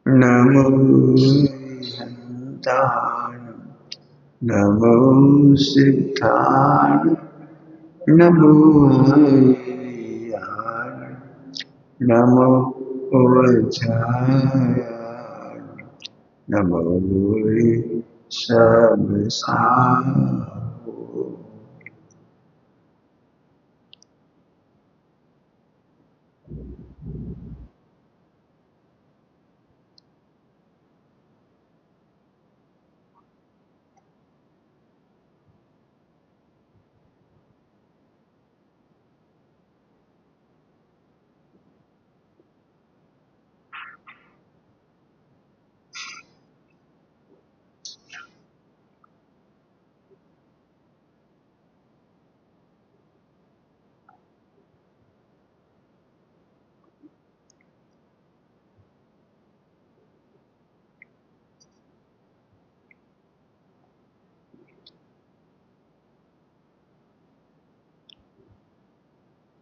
नमो हन्ताय नमो सिद्धाय नमो हरियाय नमो वज्राय नमो सबसाय।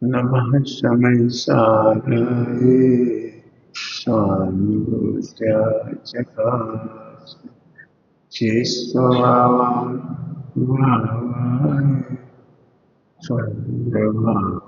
नमः समयसाराय स्वानुभूत्याय चेष्टवाय स्वभावाय।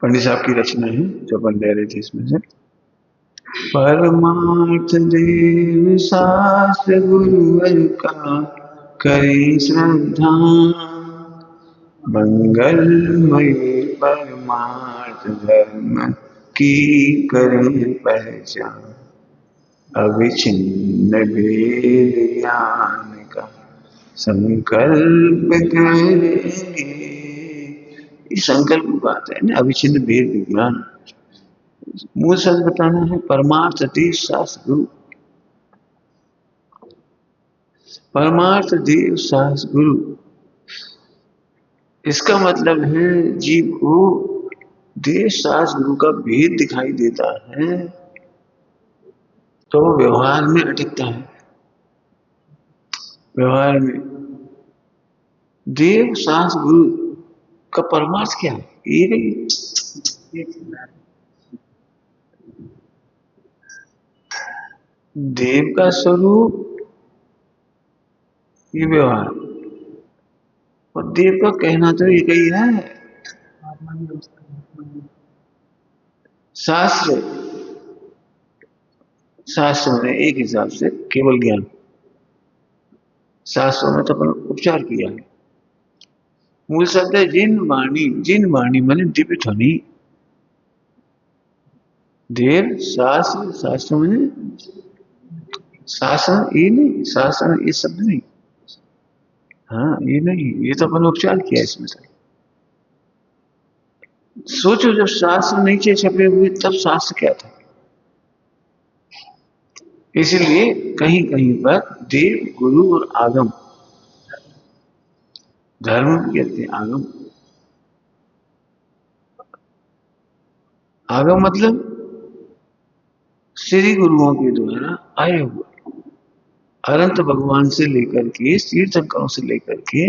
पंडित साहब की रचना है जो अपन ले रहे थे इसमें से। परमार्थ देव शास्त्र गुरुवर का करे श्रद्धा मंगलमय परमार्थ धर्म की करे पहचान अविच्छिन्न भेद ज्ञान का संकल्प करेंगे। ये संकल्प की बात है ना, अविच्छिन्न भेद विज्ञान। मूल शब्द बताना है परमार्थ देव शास्त्र गुरु। परमार्थ देव शास्त्र गुरु, इसका मतलब है जीव को देव शास्त्र गुरु का भेद दिखाई देता है तो व्यवहार में अटकता है। व्यवहार में देव शास्त्र गुरु का परमार्थ क्या है? ये देव का स्वरूप, ये व्यवहार, और देव का कहना तो एक ही है। शास्त्र, शास्त्र में एक हिसाब से केवल ज्ञान। शास्त्रों में तो अपन उपचार किया है। मूल शब्द है जिन वाणी। जिन वाणी माने दिव्य ध्वनि। देव शास्त्र, शास्त्र माने शास्त्र, ये नहीं, शास्त्र ये शब्द नहीं। हाँ ये नहीं, ये तो अपन उपचार किया इसमें से। सोचो जब शास्त्र नीचे छपे हुए तब शास्त्र क्या था। इसलिए कहीं कहीं पर देव गुरु और आगम, धर्म भी कहते हैं आगम। आगम मतलब श्री गुरुओं के द्वारा आया हुआ, अनंत भगवान से लेकर के तीर्थंकरों से लेकर के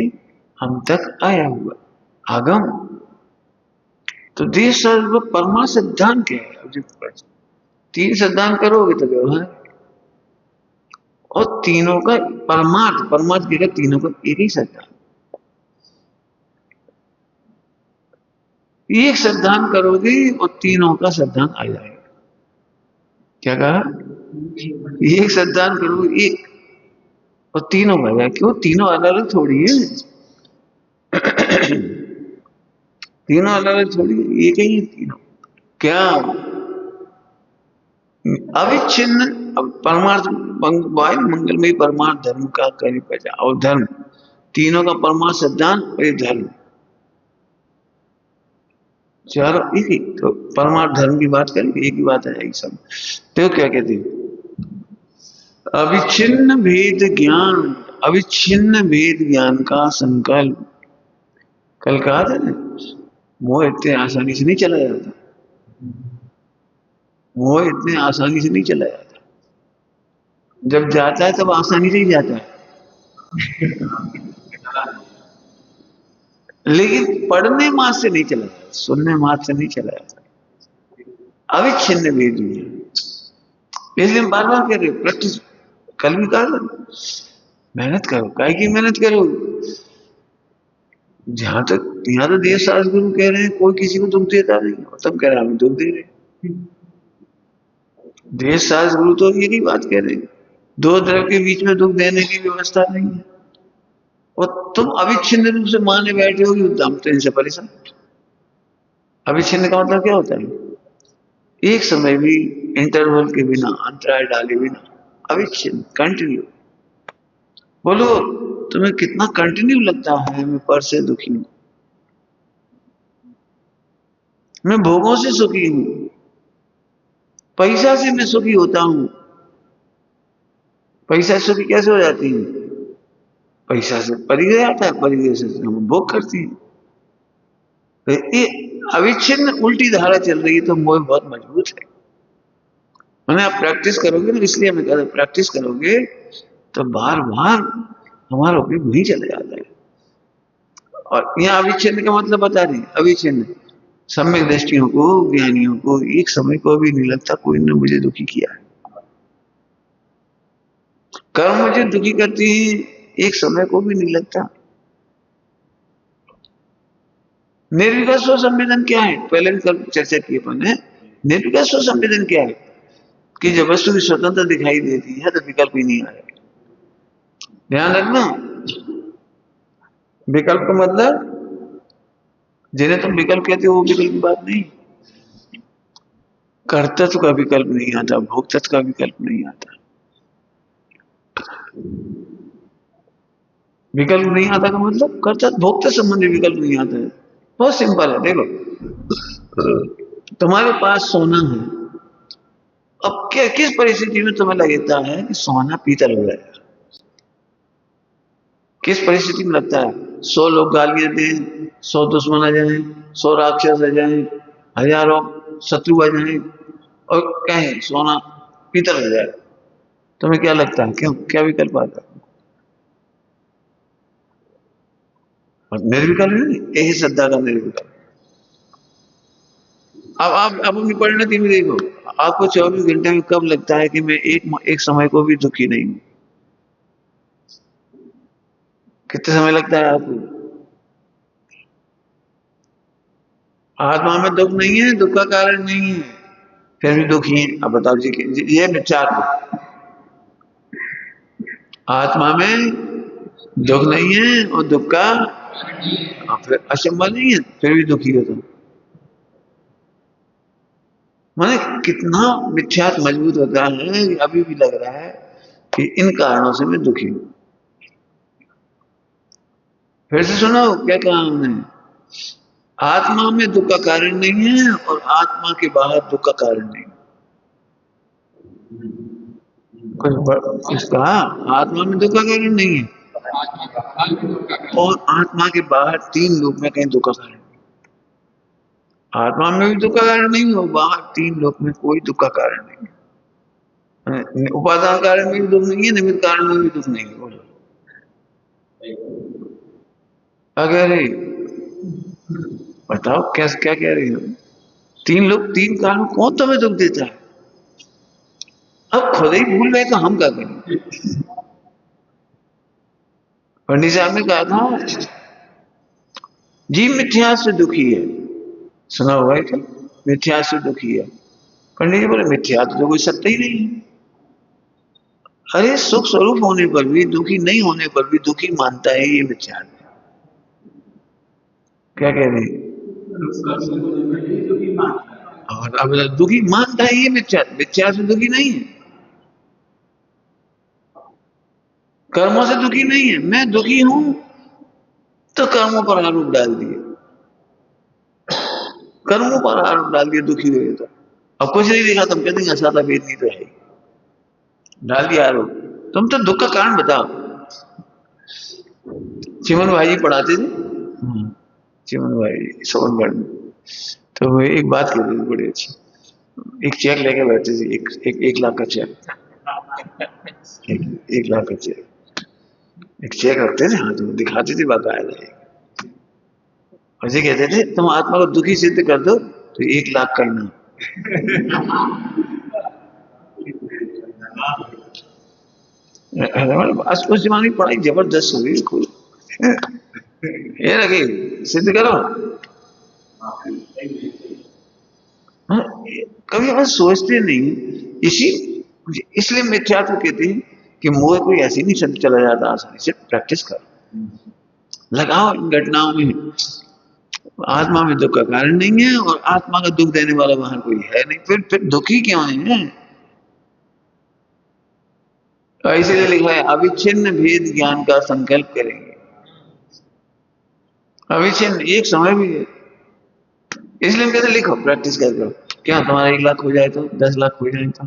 हम तक आया हुआ आगम। तो देव सर्व परमा सिद्धांत क्या है? अब तीन सिद्धांत करोगे तो व्यवहार, और तीनों का परमार्थ, परमार्थ के तीनों का एक ही सिद्धांत। एक सिद्धांत करोगे और तीनों का सिद्धांत आ जाएगा। क्या कहा? एक सिद्धांत करोगे एक और तीनों का जाए। क्यों? तीनों अलग अलग थोड़ी है। तीनों अलग अलग थोड़ी है, एक ही है तीनों। क्या अविच्छिन्न परमार्थ मंगलमय परमार्थ धर्म का करी पहचान, और धर्म तीनों का परमार्थ सिद्धांत और ये धर्म चारों एक ही। तो परमार्थ धर्म की बात करेंगे, एक ही बात है सब। तो क्या कहते हैं? अविच्छिन्न भेद ज्ञान अविच्छिन्न वेद ज्ञान का संकल्प। कल कहा था ना, मोह इतने आसानी से नहीं चला जाता, मोह इतने आसानी से नहीं चला जाता। जब जाता है तब आसानी से ही जाता है, लेकिन पढ़ने मात्र से नहीं चला जाता, सुनने मात्र से नहीं चला जाता। अविच्छिन्न वेद ज्ञान, इसलिए हम बार बार कह रहे प्रैक्टिस। कल भी कहा था, मेहनत करो। काय की मेहनत करो? जहां तक यहाँ तो देव शास्त्र गुरु कह रहे हैं कोई किसी को दुख देता नहीं, और तब कह रहे हैं हम दुख दे रहे। देव शास्त्र गुरु तो यही बात कह रहे हैं, दो द्रव के बीच में दुख देने की व्यवस्था नहीं है, और तुम अविच्छिन्न रूप से माने बैठे हो कि हम तो इनसे परेशान। अविच्छिन्न का मतलब क्या होता है? एक समय भी इंटरवल के बिना, अंतराय डाले बिना, अविच्छिन्न, कंटिन्यू। बोलो तुम्हें कितना कंटिन्यू लगता है? मैं पर से दुखी हूं, मैं भोगों से सुखी हूं, पैसा से मैं सुखी होता हूं। पैसा से सुखी कैसे हो जाती है? पैसा से परिग्रह आता है, परिग्रह से हम भोग करती है। तो ये अविच्छिन्न उल्टी धारा चल रही है, तो मोह बहुत मजबूत है। मैंने आप प्रैक्टिस करोगे ना, इसलिए मैं कह रहा हूं प्रैक्टिस करोगे तो बार बार हमारा उपयोग नहीं चला जाता है। और यहाँ अविच्छिन्न का मतलब बता रही, अविच्छिन्न सम्यक दृष्टियों को, ज्ञानियों को एक समय को भी नहीं लगता कोई ने मुझे दुखी किया है। कर्म मुझे दुखी करती है, एक समय को भी नहीं लगता। निर्विकल्प स्व संवेदन क्या है? पहले भी कल चर्चा की अपन ने। निर्विकल्प स्व संवेदन क्या है? कि जब वस्तु की स्वतंत्रता दिखाई देती है तो विकल्प ही नहीं आएगा। ध्यान रखना, विकल्प का मतलब, जिन्हें तुम विकल्प कहते हो वो विकल्प की बात नहीं। कर्तृत्व का विकल्प नहीं आता, भोक्तृत्व का विकल्प नहीं आता। विकल्प नहीं आता का मतलब कर्तृत्व भोक्तृत्व संबंधी विकल्प नहीं आता है। बहुत सिंपल है, देखो तुम्हारे पास सोना है, अब क्या किस परिस्थिति में तुम्हें लगता है कि सोना पीतल हो जाएगा? किस परिस्थिति में लगता है? 100 लोग गालियां दें, 100 दुश्मन आ जाए, 100 राक्षस आ जाए, हजारों शत्रु आ जाए और कहें सोना पीतल हो जाए, तुम्हें क्या लगता है? क्यों, क्या विकल्प आता है? और निर्विकल्प नहीं, यही श्रद्धा का निर्विकल्प। अब आप अपनी परिणति में देखो, आपको 24 घंटे में कब लगता है कि मैं एक समय को भी दुखी नहीं हूं? कितने समय लगता है आपको? आत्मा में दुख नहीं है, दुख का कारण नहीं है, फिर भी दुखी है। अब बताओ जी, ये विचार, आत्मा में दुख नहीं है और दुख का फिर असंभव नहीं है, फिर भी दुखी हो तुम। माने कितना मिथ्यात्व मजबूत होता है, अभी भी लग रहा है कि इन कारणों से मैं दुखी हूं। फिर से सुनो क्या कहा हमने, आत्मा में दुख का कारण नहीं है और आत्मा के बाहर दुख का कारण नहीं। कुछ कहा, आत्मा में दुख का कारण नहीं है और आत्मा के बाहर 3 लोक में कहीं दुख का कारण। आत्मा में भी दुख का कारण नहीं हो, बाहर 3 लोक में कोई दुख का कारण नहीं। उपादान कारण में भी दुख नहीं है, निमित्त कारण में भी दुख नहीं है। बोलो क्या कह रही, बताओ कैसे, क्या कह रही हो? 3 लोग, 3 कारण, कौन तुम्हें दुख देता है? अब खुद ही भूल गए तो हम क्या करें? पंडित साहब ने कहा था जीव मिथ्या से दुखी है, सुना हुआ है क्या? मिथ्या से दुखी है। पंडित जी बोले मिथ्या तो कोई सत्य ही नहीं है। अरे सुख स्वरूप होने पर भी, दुखी नहीं होने पर भी दुखी मानता है, ये मिथ्या। क्या कह रहे हैं? और अब दुखी मानता है, ये मिथ्या, मिथ्या से दुखी नहीं है। कर्मों से दुखी नहीं है, मैं दुखी हूं तो कर्मों पर आरोप डाल दिए, कर्मों पर आरोप डाल दिए, दुखी हुए तो। अब कुछ नहीं देखा, तुम कहते ऐसा था, वेद नहीं तो है, डाल दिया आरोप। तुम तो दुख का कारण बताओ। चिमन भाई जी पढ़ाते थे। चिमन भाई जी सोनगढ़ में। तो वो एक बात कह रही थी बड़ी अच्छी। एक चेक लेके बैठे थे, एक लाख का चेक। एक लाख का चेक। एक चेक रखते थे हाथ में, दिखाते थे बाकायदा। और ये कहते थे तुम आत्मा को दुखी सिद्ध कर दो तो 1 लाख का इनाम। उस जमाने की पढ़ाई जबरदस्त हुई बिल्कुल। ये लगे सिद्ध करो। हाँ, कभी हम सोचते नहीं। इसी इसलिए मिथ्यात्व कहते हैं कि मोह कोई ऐसे नहीं चला जाता आसानी से। प्रैक्टिस करो, लगाओ इन घटनाओं में। आत्मा में दुख का कारण नहीं है और आत्मा का दुख देने वाला वहां कोई है नहीं, फिर दुखी क्यों है? तो इसीलिए लिखा है अविच्छिन्न भेद ज्ञान का संकल्प करेंगे। अविच्छिन्न एक समय भी है। इसलिए हम कहते लिखो, प्रैक्टिस कर करो। क्या तुम्हारा 1 लाख हो जाए तो, 10 लाख हो जाए तो,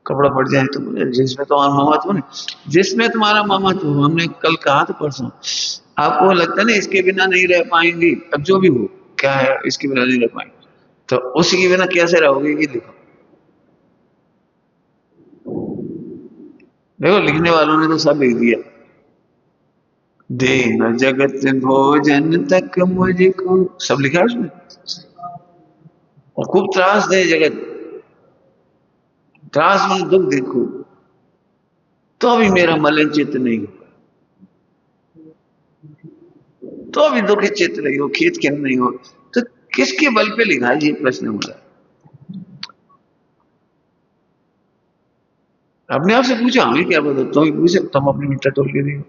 कपड़ा पड़ जाए तो, जिसमें तुम्हारा ममत्व नहीं, जिसमें तुम्हारा ममत्व हो। हमने कल कहा था परसों, आपको लगता है ना इसके बिना नहीं रह पाएंगे, अब जो भी हो क्या है इसके बिना नहीं रह पाएंगे, तो उसी के बिना कैसे रहोगे ये लिखो। देखो लिखने वालों ने तो सब लिख दिया। देना जगत भोजन तक मुझको, सब लिखा है उसमें। और खूब त्रास दे जगत, त्रास में दुख देखो, तो भी मेरा मलिन चित्त नहीं हो, तो भी दुखी चित्त नहीं हो, खेत खिन नहीं हो। तो किसके बल पे लिखा है ये प्रश्न हो रहा है। अपने आप से पूछा, हमें क्या पता, तुम ही पूछे, तुम अपनी मिट्टा तोल के दियो।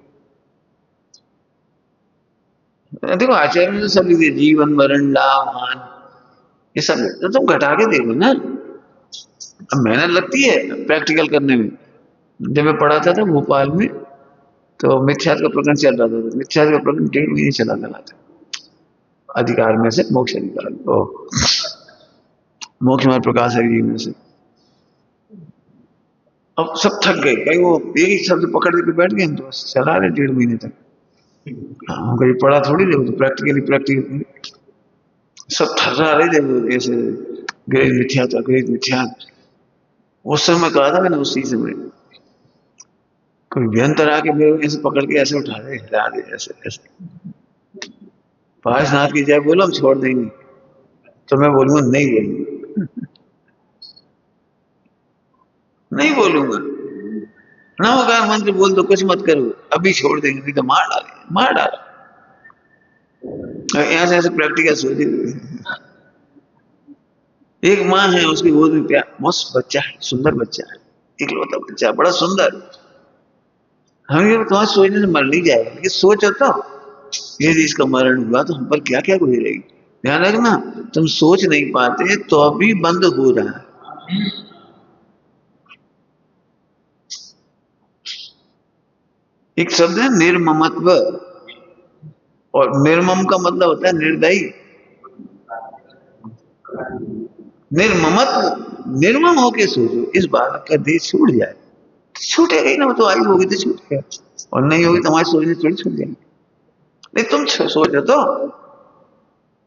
देखो आचार्य ने तो सब लिख दिया, जीवन मरण लाभ हान, ये सब तो तुम घटा के देखो ना। अब मेहनत लगती है प्रैक्टिकल करने में। जब मैं पढ़ा था भोपाल में, तो मिथ्यात्व का प्रकरण चल रहा था। मिथ्यात्व का प्रकरण 1.5 महीने चला था। अधिकार में से मोक्ष अधिकार, तो मोक्ष में प्रकाश है जी में से। अब सब थक गए, कहीं वो एक ही शब्द पकड़ के बैठ गए, तो बस चला रहे 1.5 महीने तक। हाँ, कहीं पढ़ा थोड़ी देखो, तो प्रैक्टिकली प्रैक्टिकली सब थर्रा रहे थे वो ऐसे। ग्रेज मिथ्या था, ग्रेज मिथ्या। उस समय कहा था मैंने, उसी समय कोई व्यंतर आके मेरे को ऐसे पकड़ के ऐसे उठा दे, हिला दे, ऐसे ऐसे पार्शनाथ की जय बोलो, हम छोड़ देंगे। तो मैं बोलूंगा नहीं बोलूंगा, नहीं बोलूंगा। नमोकार मंत्र बोल दो, कुछ मत करो, अभी छोड़ देंगे, नहीं तो मार डालेंगे, मार डाला। यहाँ से ऐसे प्रैक्टिकल सोचे। एक माँ है, उसकी गोद में प्यार, मस्त बच्चा है, सुंदर बच्चा है, इकलौता बच्चा, बड़ा सुंदर। हम ये तुम्हारे सोचने से मर नहीं जाएगा, लेकिन सोच तो यदि इसका मरण हुआ तो हम पर क्या क्या गुजरेगी। ध्यान रखना, तुम सोच नहीं पाते तो अभी बंद हो रहा है। एक शब्द है निर्ममत्व, और निर्मम का मतलब होता है निर्दयी। निर्ममत्व, निर्मम होके सोचो इस बात का देह छूट जाए। छूटेगा ही ना, वो तो आयु होगी तो छूटेगा, और नहीं होगी तो हमारी सोचने थोड़ी छूट जाएगी। नहीं तुम सोचो तो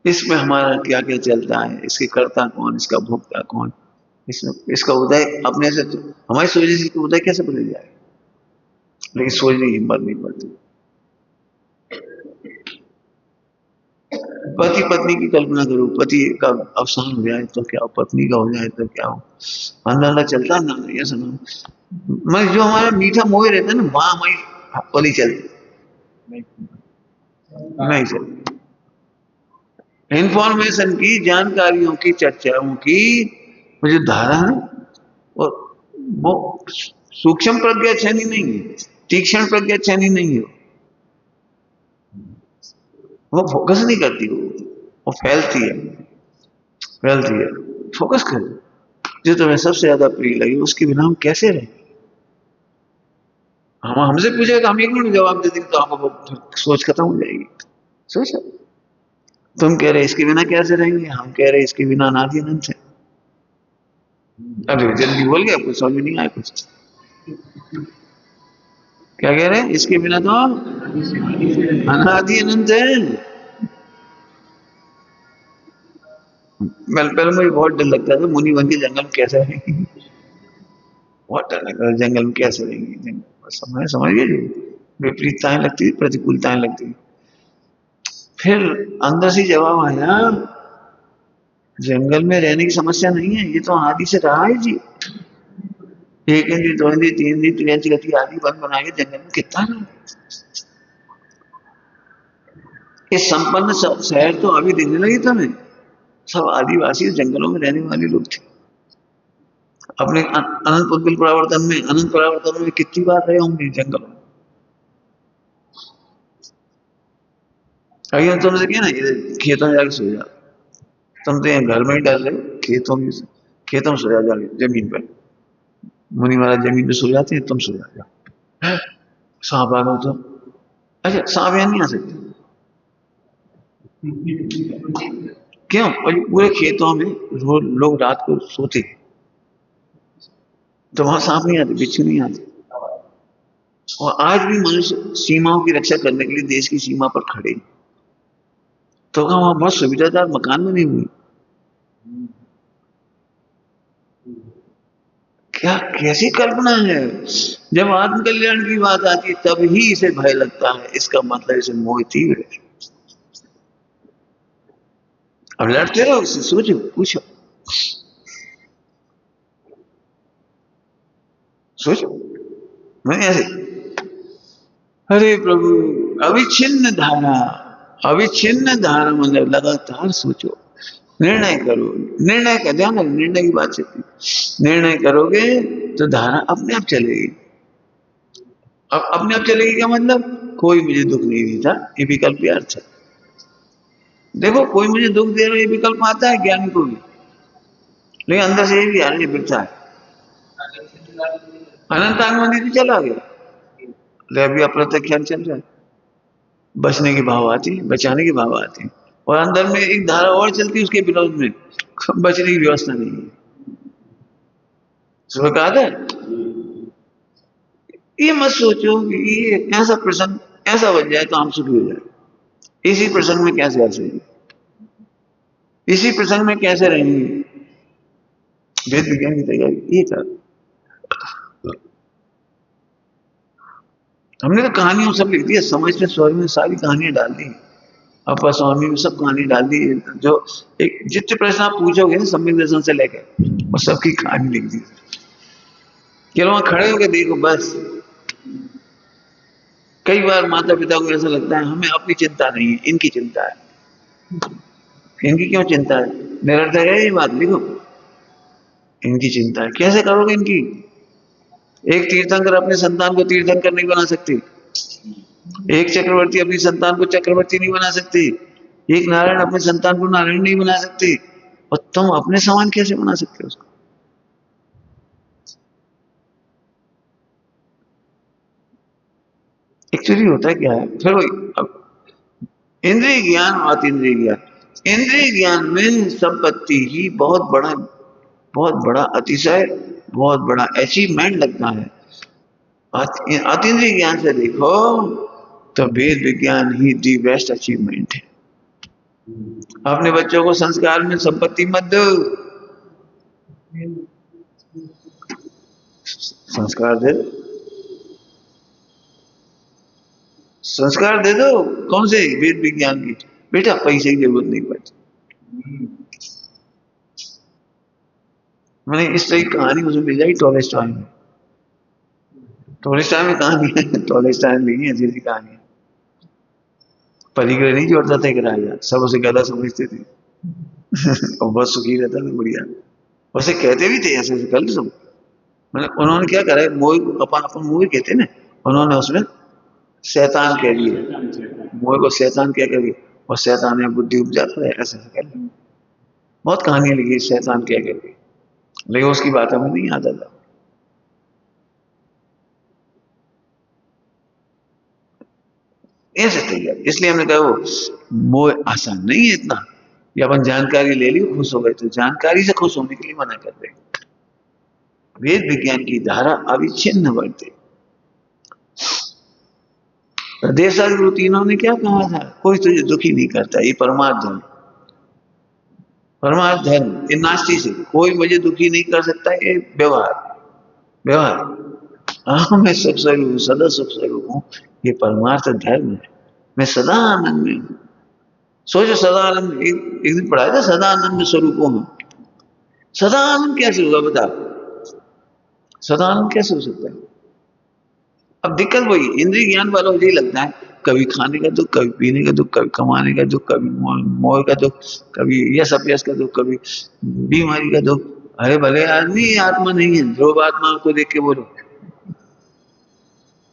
इसमें हमारा क्या क्या चलता है, इसके कर्ता कौन, इसका भोक्ता कौन, इसमें इसका उदय अपने से तो, हमारी सोचने से उदय कैसे बदल जाएगा। लेकिन सोचने की हिम्मत नहीं पड़ती। पति पत्नी की कल्पना करो, पति का अवसान हो जाए तो क्या हो, पत्नी का हो जाए तो क्या हो। अंदर चलता ना ये सुनो, मैं जो हमारा मीठा मोह रहता है ना, वहां हमारी पली चलती नहीं चलती। इंफॉर्मेशन की, जानकारियों की, चर्चाओं की वो जो धारा है, और वो सूक्ष्म प्रज्ञा छैनी नहीं है, तीक्ष्ण प्रज्ञा छैनी नहीं है। वो फोकस नहीं करती, वो फैलती है, फैलती है। फोकस करो, जो तुम्हें सबसे ज्यादा प्रिय लगी उसके बिना हम कैसे रहे। हम हमसे पूछेगा, हम एक मिनट जवाब दे देंगे तो आपको सोच खत्म हो जाएगी। सोचो, तुम कह रहे इसके बिना कैसे रहेंगे, हम कह रहे इसके बिना अनादि अनंत है। अरे जल्दी बोल गया, कुछ समझ नहीं आया कुछ। क्या कह रहे हैं? इसके बिना तो अनादि अनंत है। पहले मुझे बहुत डर लगता था मुनि बन के जंगल में कैसे रहेंगे। बहुत डर लगता था जंगल में कैसे रहेंगे। समझ गए जी? विपरीतताएं लगती थी, प्रतिकूलताएं लगती थी। फिर अंदर से जवाब आया, जंगल में रहने की समस्या नहीं है, ये तो आदि से रहा है जी। एक इंद्री, दो इंद्री, तीन इंद्री, त्रियंच गति आदि बन बना के जंगल में कितना रहा। ये संपन्न शहर तो अभी दिखने लगी तुम्हें। सब आदिवासी जंगलों में रहने वाले लोग थे। अपने अनंत पुद्गल परावर्तन में, अनंत परावर्तन में कितनी बार रहे होंगे जंगलों में। अभी हम तुमसे क्या ना, खेतों में जाके सो जा। तुम तो यहाँ घर में ही डर रहे हो, खेतों में सो जा जाके जमीन पर। मुनि महाराज जमीन पे सो जाते हैं, तुम सो जाओ। सांप आ गए तो? अच्छा, सांप यहाँ नहीं आ सकते? क्यों? और पूरे खेतों में रोज लोग रात को सोते हैं, तो वहां सांप नहीं आते, बिच्छू नहीं आते। और आज भी मनुष्य सीमाओं की रक्षा करने के लिए देश की सीमा पर खड़े हैं। तो वहां बहुत सुविधादार मकान बने हुए। क्या कैसी कल्पना है? जब आत्मकल्याण की बात आती है तब ही इसे भय लगता है, इसका मतलब इसे मोह तीव्र है। अब लड़ते रहो, इससे सोचो, पूछो, सोचो। मैं ऐसे, अरे प्रभु, अविच्छिन्न धारा। अविच्छिन्न धारा मतलब लगातार सोचो, निर्णय करो। निर्णय का ध्यान, निर्णय की बात चलती। निर्णय करोगे तो धारा अपने आप चलेगी। अब अपने आप चलेगी क्या मतलब? कोई मुझे दुख नहीं देता, ये विकल्प ही अर्थ है। देखो, कोई मुझे दुख दे रहा है, ये विकल्प आता है ज्ञानी को भी, लेकिन अंदर से ये भी आ रही बिरता है। अनंत आगमनी तो चला गया, लेकिन अभी अप्रत्यक्ष चल रहा है। बचने की भाव आती है, बचाने की भाव आती है, और अंदर में एक धारा और चलती है उसके विरोध में। बचने की व्यवस्था नहीं है। सुबह कहा था, ये मत सोचो कि ये ऐसा प्रसंग ऐसा बन जाए तो हम सुखी हो जाए। इसी प्रसंग में कैसे आ जाएंगे, इसी प्रसंग में कैसे रहेंगे। वेद विज्ञान की तैयारी ये कर। हमने तो कहानियों सब लिख दिया, समझते स्वर में सारी कहानियां डाल दी। अपा स्वामी में सब कहानी डाल दी। जो एक जितने प्रश्न आप पूछोगे ना सम्यक दर्शन से लेकर, वो सबकी कहानी लिख दी। केवल वहां खड़े होकर देखो बस। कई बार माता पिता को ऐसा लगता है हमें अपनी चिंता नहीं है, इनकी चिंता है। इनकी क्यों चिंता है? निरर्थक है ये बात, लिखो। इनकी चिंता है, कैसे करोगे इनकी? एक तीर्थंकर अपने संतान को तीर्थंकर नहीं बना सकती। एक चक्रवर्ती अपनी संतान को चक्रवर्ती नहीं बना सकती। एक नारायण अपने संतान को नारायण नहीं बना सकती। और तुम अपने समान कैसे बना सकते हो उसको? एक्चुअली होता क्या है, फिर अब इंद्रिय ज्ञान और अतीन्द्रिय ज्ञान। इंद्रिय ज्ञान में संपत्ति ही बहुत बड़ा अतिशय, बहुत बड़ा अचीवमेंट लगता है। अतीन्द्रिय ज्ञान से देखो तो वेद विज्ञान ही दी बेस्ट अचीवमेंट है। अपने बच्चों को संस्कार में संपत्ति मत दो, संस्कार दे दो। संस्कार दे दो, कौन से? वेद विज्ञान की। बेटा पैसे की जरूरत नहीं पड़ती। मैंने इस तरह की कहानी मुझे मिल जाएगी टॉलस्टॉय में। टॉलस्टॉय में कहानी है, टॉलस्टॉय में नहीं है ऐसी कहानी। परिग्रह नहीं जोड़ता था एक राजा, सब उसे गधा समझते थे। और बहुत सुखी रहता था, बढ़िया। उसे कहते भी थे ऐसे ऐसे कर सब। मतलब उन्होंने क्या करा, मोह अपन अपन मोह कहते ना, उन्होंने उसमें शैतान कह दिया। मोह को शैतान क्या कर दिया, और शैतान में बुद्धि उपजाता है, ऐसे ऐसे कर लिया। बहुत कहानियां लिखी शैतान क्या करके, लेकिन उसकी बात हमें नहीं आता था। ऐसे तैयार, इसलिए हमने कहा वो मोह आसान नहीं है इतना। कि अपन जानकारी ले ली खुश हो गए, तो जानकारी से खुश होने के लिए मना कर रहे हैं। वेद विज्ञान की धारा अविच्छिन्न बढ़ते। देवसादी गुरु तीनों ने क्या कहा था? कोई तुझे दुखी नहीं करता, ये परमार्थ धर्म। परमार्थ धर्म ये नास्ती से कोई मुझे दुखी नहीं कर सकता, ये व्यवहार। व्यवहार हाँ, मैं सुख स्वरूप हूँ, सदा सुख स्वरूप हूँ, ये परमार्थ धर्म है। मैं सदा आनंद में हूँ। सोचो सदा आनंद, एक दिन पढ़ाया था, सदा आनंद स्वरूप हूँ। सदा आनंद कैसे होगा बता? सदा आनंद कैसे हो सकता है? अब दिक्कत वही इंद्रिय ज्ञान वालों को यही लगता है, कभी खाने का दुख, कभी पीने का दुख, कभी कमाने का दुख, कभी मोह का दुख, कभी यश अपयश का दुख, कभी बीमारी का दुख। अरे भले आदमी, आत्मा नहीं है, ध्रुव आत्मा को देख के बोलो।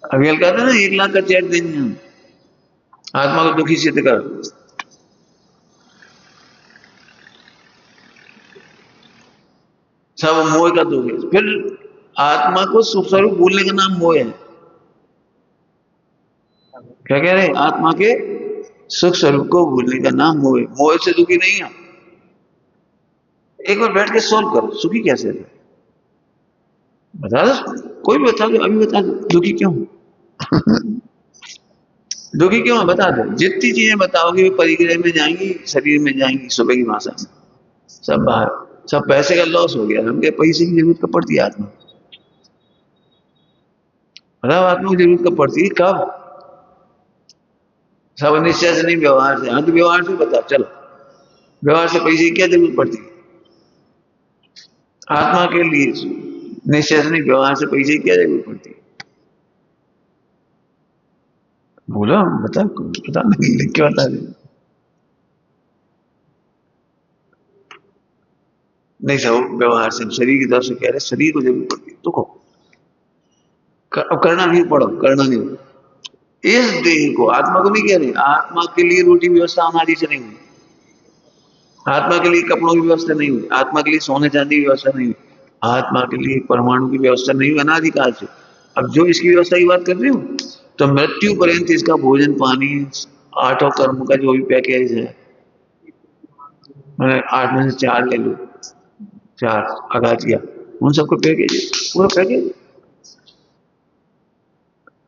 अभी हल कहते ना 1 लाख का चेक देंगे हम, आत्मा को दुखी सिद्ध कर। सब मोह का दुख है। फिर आत्मा को सुख स्वरूप भूलने का नाम मोह है। क्या कह रहे हैं? आत्मा के सुख स्वरूप को भूलने का नाम मोह है। मोह से दुखी नहीं है। एक बार बैठ के सोल्व करो, सुखी कैसे है? बता दो, कोई भी बता दो, अभी बता दो, दुखी क्यों? दुखी क्यों है बता दो। जितनी चीजें बताओगे वो परिग्रह में जाएंगी, शरीर में जाएंगी, सुबह की भाषा में सब बाहर। सब पैसे का लॉस हो गया, हमके पैसे की जरूरत कब पड़ती है आत्मा? मतलब आत्मा की जरूरत कब पड़ती है? कब? सब निश्चय से नहीं, व्यवहार से। हाँ तो व्यवहार से बता चलो, व्यवहार से पैसे की क्या जरूरत पड़ती है आत्मा के लिए? निश्चय से नहीं, व्यवहार से पैसे की क्या जरूरत पड़ती है? बोलो, बता, बता नहीं, लिख के बता दे। नहीं सब व्यवहार से, शरीर की तरफ से कह रहे, शरीर को जरूरत पड़ती है तो अब करना नहीं, पड़ो करना नहीं। इस देह को, आत्मा को नहीं कह रहे, आत्मा के लिए रोटी व्यवस्था अनादि से नहीं हुई, आत्मा के लिए कपड़ों की व्यवस्था नहीं हुई, आत्मा के लिए सोने चांदी की व्यवस्था नहीं हुई, आत्मा के लिए परमाणु की व्यवस्था नहीं हुई अनादिकाल से। अब जो इसकी व्यवस्था की बात कर रही हूँ, तो मृत्यु पर्यंत इसका भोजन पानी, 8 कर्म का जो भी पैकेज है, मैंने 8 में से 4 ले लो, 4 अगाचिया, उन सबको पैकेज, पूरा पैकेज।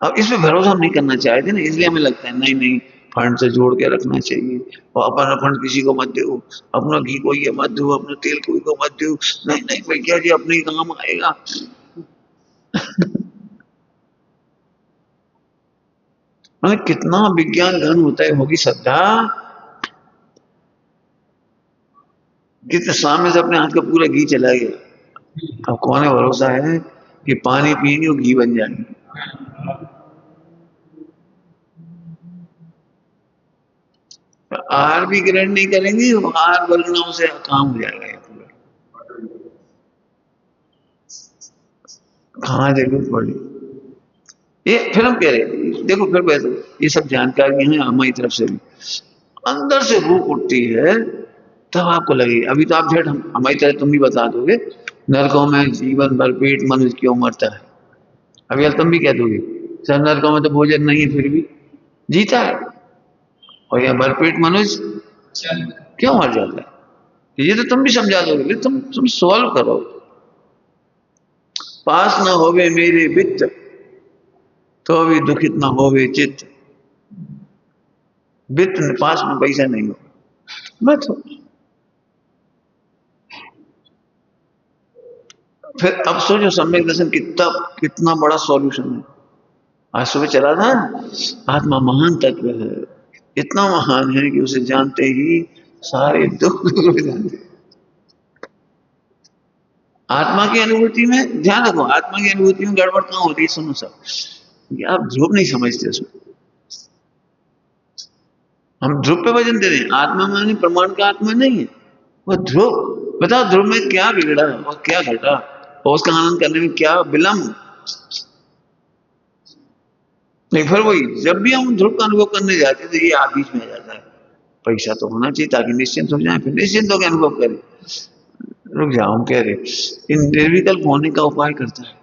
अब इसमें भरोसा हम नहीं करना चाहते ना, इसलिए हमें लगता है नहीं नहीं, फंड से जोड़ के रखना चाहिए, और अपना फंड किसी को मत दो, अपना घी को ये मत दो, अपना तेल कोई को मत दो। नहीं नहीं भैया जी, अपने ही काम आएगा। मतलब कितना विज्ञान घन होता है, होगी श्रद्धा। कितने सामने से अपने हाथ का पूरा घी चला गया। अब कौन है भरोसा है कि पानी पिएंगे वो घी बन जाएंगे? आहार भी ग्रहण नहीं करेंगे, आहार वर्गनाओं से काम हो जाएगा ये पूरा। कहाँ जरूरत पड़ी? ये फिर हम कह रहे हैं, देखो फिर वैसे ये सब जानकारी है हमारी तरफ से भी, अंदर से भूख उठती है तब आपको लगेगी। अभी तो आप झट हमारी तरह तुम भी बता दोगे, नरकों में जीवन भर पेट मनुष्य क्यों मरता है? अभी तुम भी कह दोगे सर नरकों में तो भोजन नहीं है फिर भी जीता है, और यह भरपेट मनुष्य क्यों मर जाता है? ये तो तुम भी समझा दोगे, तुम सॉल्व करो। पास न होवे मेरे वित्त, तो भी दुखित न होवे चित्त। वित्त पास में पैसा नहीं हो मत हो। फिर अब सोचो सम्यक दर्शन कितना कितना बड़ा सॉल्यूशन है। आज सुबह चला था, आत्मा महान तत्व है, इतना महान है कि उसे जानते ही सारे दुख दूर हो जाते हैं। आत्मा की अनुभूति में ध्यान रखो, आत्मा की अनुभूति में गड़बड़ कहाँ होती है? सुनो सब, ये आप ध्रुव नहीं समझते उसमें। हम ध्रुव पे वजन दे रहे हैं, आत्मा माने प्रमाण का आत्मा नहीं है वो ध्रुव। बताओ ध्रुव में क्या बिगड़ा और क्या घटा, और उसका आनंद करने में क्या विलंब? नहीं फिर वही, जब भी हम ध्रुव का अनुभव करने जाते हैं तो ये आप बीच में आ जाता है। पैसा तो होना चाहिए ताकि निश्चिंत हो जाए, फिर निश्चिंत होकर अनुभव करें। रुक जाओ, हम कह रहे इन निर्विकल्प होने का उपाय करता है,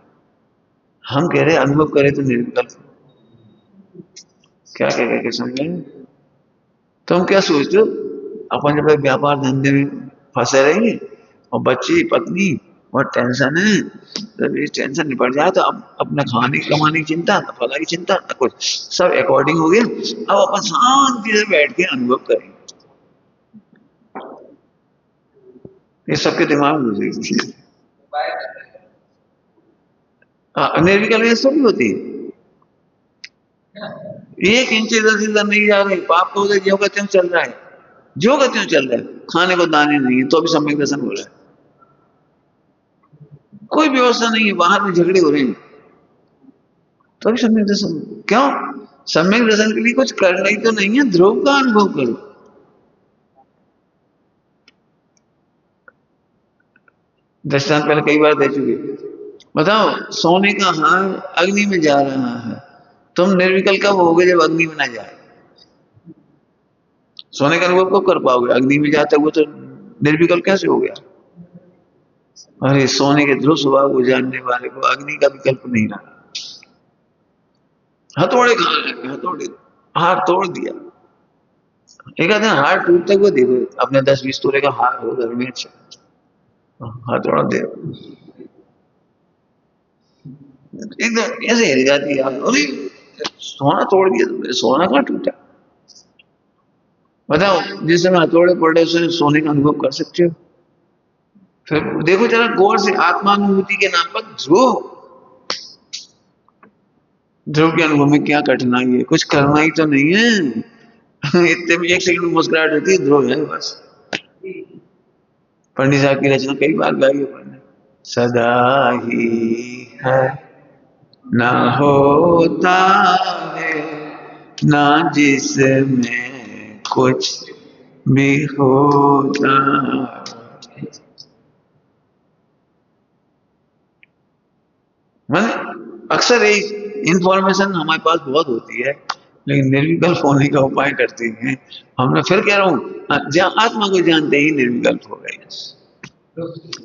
हम कह रहे अनुभव करें तो निर्विकल्प। क्या कह के समझे? तुम क्या सोचते हो अपन जब व्यापार धंधे में फंसे रहेंगे और बच्चे पत्नी बहुत टेंशन है। तो ये टेंशन निपट जाए तो अब अपना खाने कमाने की चिंता, न फला की चिंता, न कुछ, सब अकॉर्डिंग हो गया। अब अपन शांति से बैठ के अनुभव करेंगे। ये सबके दिमाग में घुसेगी। निर्विकल्प ये सब भी होती है। एक इंच इधर इधर नहीं जा रही, पाप तो उधर ज्यों का त्यों चल रहा है, ज्यों का त्यों चल रहा है। खाने को दाने नहीं है तो भी सम्यक दर्शन हो रहा है। कोई व्यवस्था नहीं है, बाहर में झगड़े हो रहे हैं तो भी सम्यक दर्शन। क्यों? सम्यक दर्शन के लिए कुछ करना ही तो नहीं है, ध्रुव का अनुभव करो। दृष्टांत पहले कई बार दे चुके। बताओ, सोने का हार अग्नि में जा रहा है, तुम निर्विकल्प कब होगे जब अग्नि में ना जाए? सोने का अनुभव कब कर पाओगे? अग्नि में जाते हुए तो निर्विकल्प कैसे हो गया? अरे सोने के ध्रुव स्वभाव को जानने वाले को अग्नि का विकल्प नहीं रहा। हथौड़े कहाँ है? हथौड़े हार तोड़ दिया। एक आधे हार टूटते हुए देखो, अपने 10-20 तोले का हार हो घर में, अच्छा हथौड़ा दे एकदम ऐसे हिल जाती है। अरे सोना तोड़ दिया तुमने, सोना कहाँ टूटा? बताओ, जिस समय हथौड़े पड़े उस समय सोने का अनुभव कर सकते हो? फिर देखो जरा गौर से, आत्मानुभूति के नाम पर ध्रुव, ध्रुव के अनुभव में क्या कठिनाई है? कुछ करना ही तो नहीं है। इतने में एक सेकंड में मुस्कुराहट होती है, ध्रुव है बस। पंडित साहब की रचना कई बार गाई है पंडित। सदा ही है, ना होता है, ना जिसमें कुछ भी होता। मतलब अक्सर एक इंफॉर्मेशन हमारे पास बहुत होती है, लेकिन निर्विकल्प होने का उपाय करते हैं। हमने फिर कह रहा हूँ, आत्मा को जानते ही निर्विकल्प हो गए।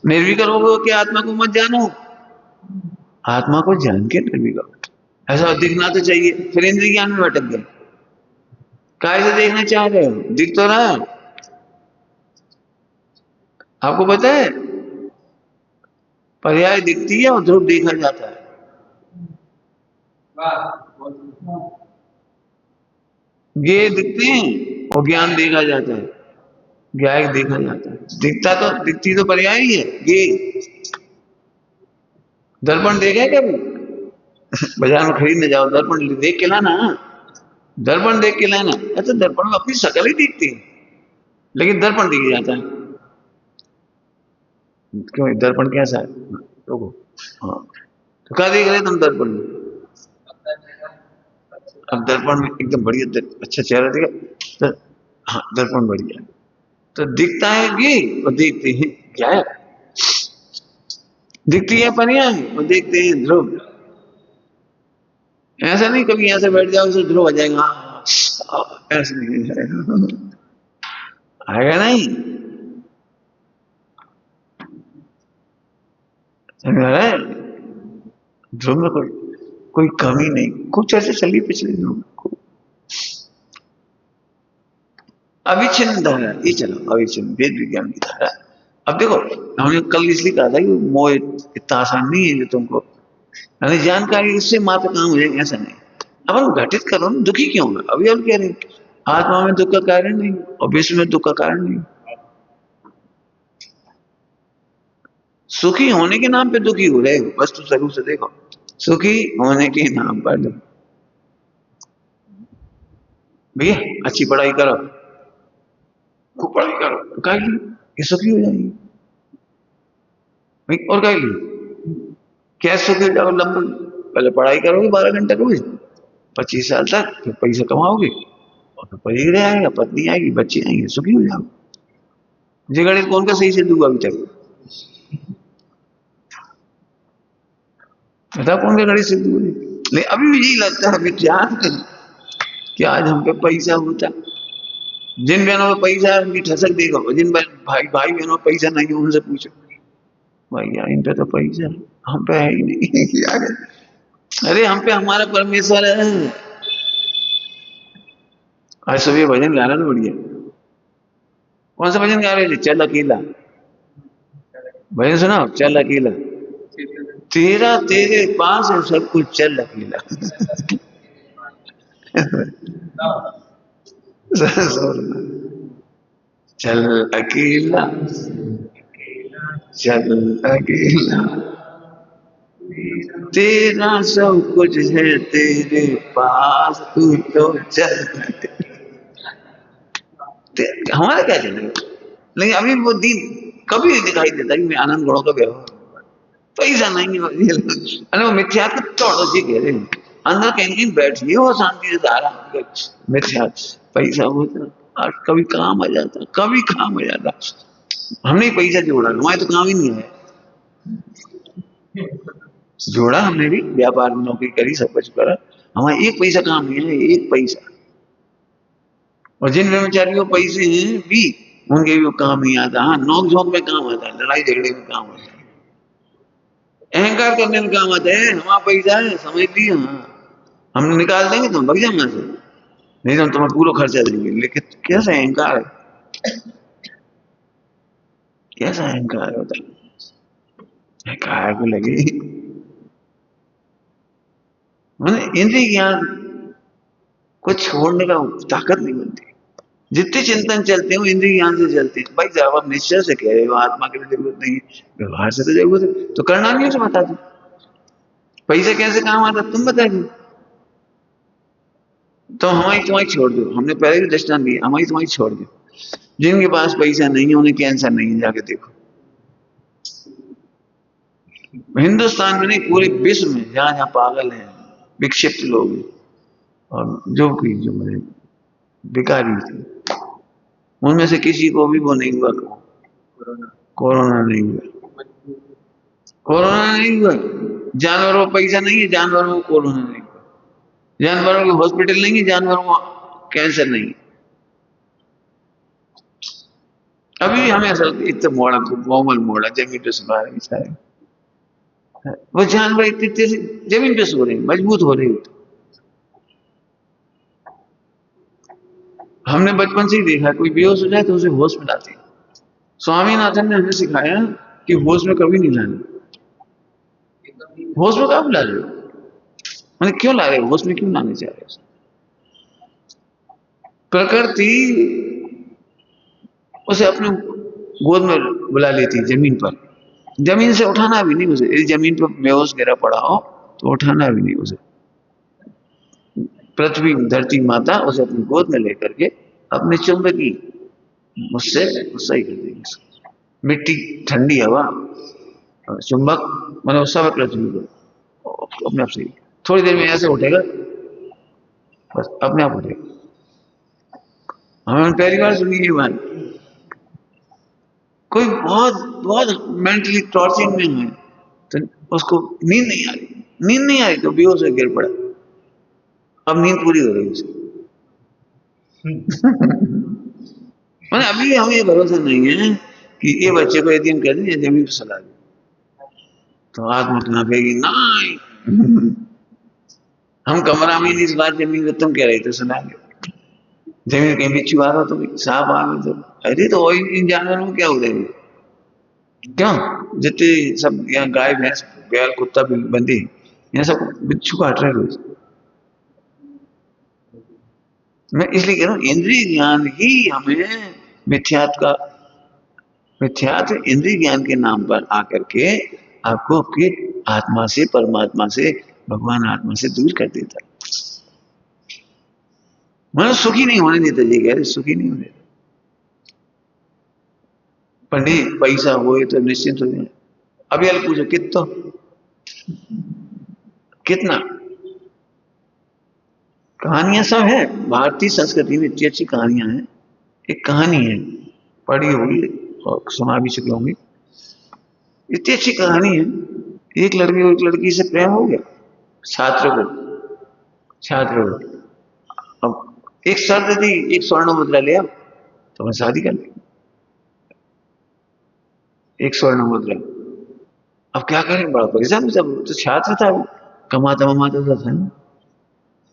निर्विकल्प हो गए कि आत्मा को मत जानो, आत्मा को जान के निर्विकल्प। ऐसा दिखना तो चाहिए, फिर इंद्रिय ज्ञान में भटक गए। काय से देखना चाह रहे हो? दिख तो रहा है आपको, पता है पर्याय दिखती है और ध्रुव देखा जाता है। ये दिखते हैं और ज्ञान देखा जाता है, ज्ञान देखा जाता है। दिखती तो पर्याय ही है। ये दर्पण देखा है कभी? बाजार में खरीदने जाओ, दर्पण देख के लाना। दर्पण देख के लाना। अच्छा, दर्पण में अपनी शक्ल ही दिखती है, लेकिन दर्पण दिख जाता है। क्यों? दर्पण कैसा है? देखो, हाँ, तो क्या देख रहे तुम दर्पण में? अब दर्पण में एकदम बढ़िया अच्छा चेहरा दिखा तो, हाँ दर्पण बढ़िया, तो दिखता है ये और देखते हैं क्या है? दिखती है पर्याय और देखते हैं ध्रुव। ऐसा नहीं कभी ऐसे बैठ जाओ तो ध्रुव आ जाएगा, ऐसे नहीं आएगा। आएगा नहीं, समझ रहा है? ध्रुव में कोई कोई कमी नहीं। कुछ ऐसे चली पिछले दिनों में, अविच्छिन्न धारा ये चलो, अविच्छिन्न वेद विज्ञान की धारा। अब देखो, हमने कल इसलिए कहा था कि मोह इतना आसान नहीं है जो तुमको, यानी जानकारी इससे मात्र काम हो जाएगी, ऐसा नहीं। अब हम घटित करो ना, दुखी क्यों है? अभी हम कह रहे हैं आत्मा में दुख का कारण नहीं और विश्व में दुख का कारण नहीं। सुखी होने के नाम पे दुखी हो रहे हो, वस्तु स्वरूप से देखो। सुखी होने के नाम पर भैया अच्छी पढ़ाई करो, खूब पढ़ाई करो, काय ली ये सुखी हो जाएगी भाई, और काय ली क्या सुखी हो जाओ? लंबी पहले पढ़ाई करोगे 12 घंटे रोज 25 साल तक, फिर पैसा कमाओगे और फिर परिवार आएगा, पत्नी आएगी, बच्चे आएंगे, सुखी हो जाओ। ये गणित कौन का सही से दूंगा अभी तक? बताओ कौन का गणित सिद्ध हुआ? लेकिन अभी भी यही लगता है विज्ञान कि आज हम पे पैसा होता। जिन बहनों में पैसा है उनकी ठसक देखो, जिन भाई भाई बहनों में पैसा नहीं है उनसे पूछो, भैया इन पे तो पैसा है, हम पे है ही नहीं। क्या है? अरे हम पे हमारा परमेश्वर है। आज सुबह भजन गाना तो बढ़िया। कौन सा भजन गा रहे थे? चल अकेला। भजन सुना, चल अकेला, तेरा तेरे पास है सब कुछ, चल अकेला। चल अकेला, चल अकेला, तेरा सब कुछ है तेरे पास, तू तो चल। हमारा क्या चलेगा? लेकिन अभी वो दिन कभी नहीं दिखाई देता कि मैं आनंद गणों का व्यवहार, पैसा नहीं है। अरे वो मिथ्या को तोड़ो जी, कह रहे हैं अंदर कहीं कहीं बैठिए हो शांति से धारा। मिथ्या पैसा होता और कभी काम आ जाता, कभी काम आ जाता। हमने पैसा जोड़ा, हमारे तो काम ही नहीं है। जोड़ा हमने भी, व्यापार में नौकरी करी, सब कुछ करा, हमारा एक पैसा काम नहीं है, एक पैसा। और जिन ब्रह्मचारियों को पैसे हैं भी, उनके भी वो काम नहीं आता। हाँ, नोक झोंक में काम आता है, लड़ाई झगड़े में काम आता है, अहंकार करने में काम आता है। हमारा पैसा है, समझ लिया, हाँ हम निकाल देंगे तो हम भग जाएंगे से, नहीं तो हम तुम्हें पूरा खर्चा देंगे। लेकिन कैसा अहंकार है, कैसा अहंकार होता है, अहंकार को लगे। मैंने इंद्रिय ज्ञान को छोड़ने का ताकत नहीं बनती। जितने चिंतन चलते हैं वो इंद्रिय ज्ञान से चलते हैं। भाई साहब आप निश्चय से कह रहे हो आत्मा की जरूरत नहीं है, व्यवहार से तो जरूरत है, तो करना नहीं है तो बता दो। पैसा कैसे काम आता तुम बता दो, तो हमारी तुम्हारी छोड़ दो। हमने पहले भी दृष्टांत दिया, हमारी तुम्हारी छोड़ दो। जिनके पास पैसा नहीं है उन्हें कैंसर नहीं है, जाके देखो। हिंदुस्तान में नहीं, पूरे विश्व में जहां जहां पागल हैं, विक्षिप्त लोग हैं, और जो कोई जो मेरे भिखारी थे, उनमें से किसी को भी वो नहीं हुआ, कोरोना नहीं हुआ, कोरोना नहीं हुआ। जानवरों को पैसा नहीं है, जानवरों को कोरोना नहीं हुआ। जानवरों के हॉस्पिटल नहीं है, जानवरों को कैंसर नहीं है। अभी हमें ऐसा इतना मोड़ा, कोमल मोड़ा जमीन पे सुना रहे सारे, वो जानवर इतने तेज जमीन पे सो रहे हैं, मजबूत हो रहे हैं। हमने बचपन से ही देखा, कोई बेहोश हो जाए तो उसे होश में लाते हैं। स्वामीनाथन ने हमें सिखाया कि होश में कभी नहीं लाना। होश में कब ला रहे हो, मैंने क्यों ला रहे हो, होश में क्यों लाने जा रहे हो? प्रकृति उसे अपने गोद में बुला लेती, जमीन पर। जमीन से उठाना भी नहीं उसे, यदि जमीन पर बेहोश गिरा पड़ा हो तो उठाना भी नहीं उसे। पृथ्वी धरती माता उसे अपनी गोद में लेकर के अपने चुंबकी मुझसे सही कर देगी। मिट्टी, ठंडी हवा, चुंबक, मतलब सब पृथ्वी को अपने आप सही, थोड़ी देर में ऐसे उठेगा, बस अपने आप उठेगा। हमने पहली बार सुनी ये बात। कोई बहुत बहुत मेंटली टॉर्चरिंग में है तो उसको नींद नहीं आ रही, नींद नहीं आ रही तो बेहोश होकर गिर पड़ा, अब नींद पूरी हो रही उसकी। मैंने अभी हमें ये भरोसा नहीं है कि ये बच्चे को यदि हम कह दें जमीन पर सुला दें तो आत्मा कांपेगी, नहीं। हम कमरा में नहीं सुला, जमीन पर तुम कह रहे थे सुना दो। जमीन कहीं बिच्छू आ रहा तो सांप आ रहा तो, अरे तो इन जानवरों में क्या हो रहा है, क्यों जितने सब यहाँ गाय भैंस बैल कुत्ता बंदी, यहाँ सब बिच्छू काट रहे रोज। मैं इसलिए कह रहा हूँ इंद्रिय ज्ञान ही हमें मिथ्यात का, मिथ्यात इंद्रिय ज्ञान के नाम पर आकर के आपको आपके आत्मा से, परमात्मा से, भगवान आत्मा से दूर कर देता है। मतलब सुखी नहीं होने देता, ये कह रहे सुखी नहीं होने देता। पंडित पैसा हुए तो निश्चिंत हो जाए। अभी अलग पूछो कितना, कितना कहानियां सब है, भारतीय संस्कृति में इतनी अच्छी कहानियां हैं। एक कहानी है, पढ़ी होगी और सुना भी चुके होंगे, इतनी अच्छी कहानी है। एक लड़के को एक लड़की से प्रेम हो गया, छात्र को, छात्र को। अब एक शर्त थी, एक स्वर्ण मुद्रा ले आओ तो मैं शादी कर ली, एक स्वर्ण मुद्रा। अब क्या करें, बड़ा परेशान, जब तो छात्र था, कमाता वमाता तो था ना।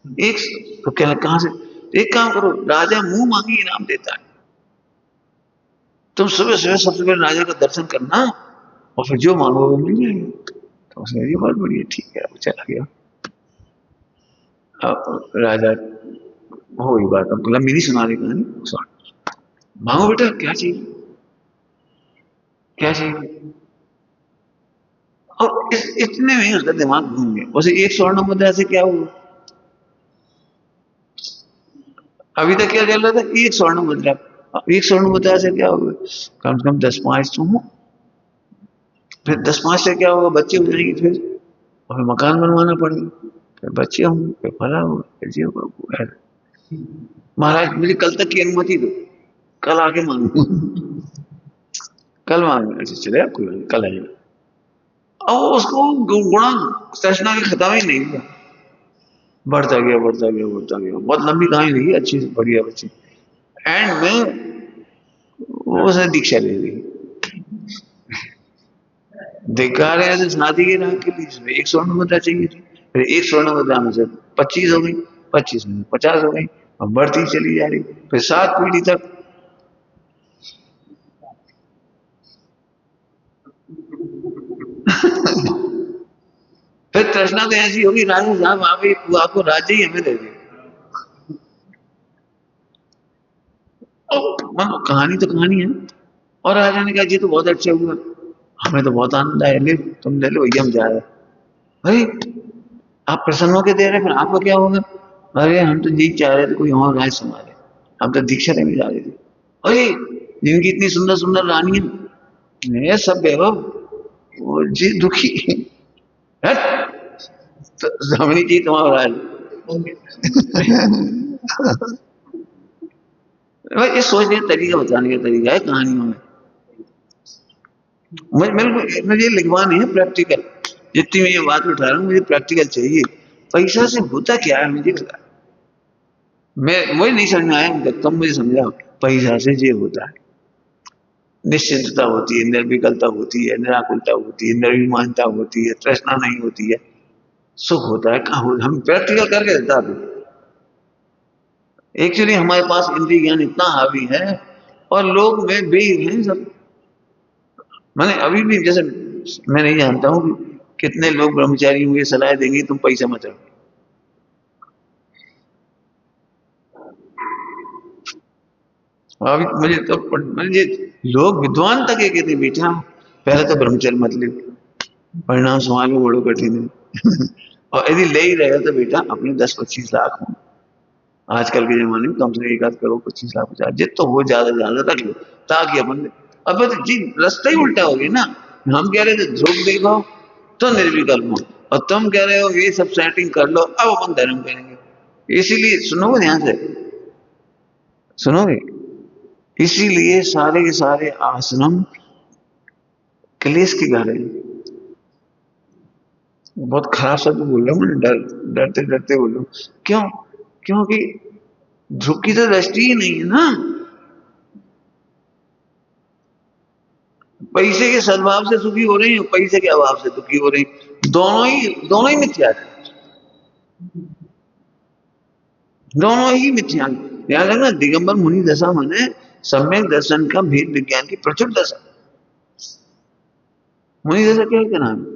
एक तो क्या, कहां से, एक काम करो, राजा मुंह मांगी इनाम देता है, तुम सुबह सुबह सबसे पहले राजा का दर्शन करना और फिर जो मांगो वो मिल जाएगा। तो उसने कहा, ये बहुत बढ़िया, ठीक है, वो चला गया। अब राजा हो गई बात, अब लंबी नहीं सुना रही कहानी, मांगो बेटा क्या चाहिए, क्या चाहिए। और इतने में उसका दिमाग घूम गया, उसे एक स्वर्ण मुद्रा से क्या हुआ। अभी तक क्या चल रहा था, एक स्वर्ण मुद्रा, अब एक स्वर्ण मुद्रा से क्या होगा, कम से कम 10-5 तो हो, फिर 10-5 से क्या होगा, बच्चे हो जाएंगे, फिर और फिर मकान बनवाना पड़ेगा, फिर बच्चे होंगे, फिर फला होगा, फिर ये होगा, वो है। महाराज मुझे कल तक की अनुमति दो, कल आके मांगू, कल मांगू। अच्छा चले, आपको कल आएगा। अब उसको गुणा तृष्णा के खत्म ही नहीं हुआ, बढ़ता गया, बढ़ता गया, बढ़ता गया, बहुत लंबी कहानी रही, अच्छी बढ़िया बच्ची। एंड में वो उसने दीक्षा ले ली। धिक्कार है ऐसे शादी के नाम के लिए, इसमें एक स्वर्ण मुद्रा चाहिए थी, फिर एक स्वर्ण मुद्रा में से 25 हो गई, 25 में 50 हो गई, अब बढ़ती चली जा रही, फिर 7 पीढ़ी तक। फिर तृष्णा तो ऐसी होगी, राजा साहब आप आपको राज्य ही हमें दे दे। कहानी तो कहानी है। और राजा ने कहा, ये तो बहुत अच्छा हुआ, हमें तो बहुत आनंद आया, ले तुम ले लो, भैया हम जा रहे हैं। भाई आप प्रसन्न होकर दे रहे, फिर आपका क्या होगा। अरे हम तो जी चाह रहे थे कोई और राज संभाले, हम तो दीक्षा लेने जा रहे थे। अरे जिनकी इतनी सुंदर सुंदर रानी है, सब वैभव, और जी दुखी, हट, तो समझनी चाहिए तुम्हारा राज। भाई ये सोचने का तरीका, बताने का तरीका है कहानियों में। मुझे लिखवा नहीं है, प्रैक्टिकल, जितनी मैं ये बात उठा रहा हूँ, मुझे प्रैक्टिकल चाहिए। पैसा से होता क्या है मुझे बता, मैं वही नहीं समझ में आया, तुम मुझे समझाओ। पैसा से ये होता है, निश्चिंतता होती है, निर्विकलता होती है, निराकुलता होती है, निर्विमानता होती है, तृष्णा नहीं होती है, सुख होता है। कहाँ हो, हम प्रैक्टिकल करके बता दो। एक्चुअली हमारे पास इंद्रिय ज्ञान इतना हावी है, और लोग में भी हैं सब। मैंने अभी भी, जैसे मैं नहीं जानता हूँ कि कितने लोग ब्रह्मचारी होंगे, सलाह देंगे तुम पैसा मत रखो। अभी मुझे लोग विद्वान तक ये कहते, बेटा पहले तो ब्रह्मचर्य मत ले, परिणाम संभालना बड़ो कठिन है। और यदि ले ही रहेगा तो बेटा अपने 10-25 लाख हो, आजकल के जमाने में कम से कम 1 आध करोड़ 25 लाख 50 जितना हो, ज्यादा से ज्यादा रख लो, ताकि अपन, अब तो जी रास्ता ही उल्टा हो गया ना। हम कह रहे थे ध्रुव देखो तो निर्विकल्प हो, और तुम कह रहे हो ये सब सेटिंग कर लो, अब अपन धर्म करेंगे। इसीलिए सुनोगे ध्यान से, सुनोगे, इसीलिए सारे के सारे आश्रम क्लेश के घर है। बहुत खराब शब्द बोल रहा हूँ मैं, डरते डरते बोल रहा हूँ। क्यों, क्योंकि ध्रुव की तो दृष्टि ही नहीं है ना, पैसे के सद्भाव से सुखी हो रही है, पैसे के अभाव से दुखी हो रही, दोनों ही मिथ्या है, दोनों ही मिथ्या है। ध्यान रखना, दिगंबर मुनि दशा माने सम्यक दर्शन का भेद विज्ञान की प्रचुर दशा। मुनि दशा क्या नाम है,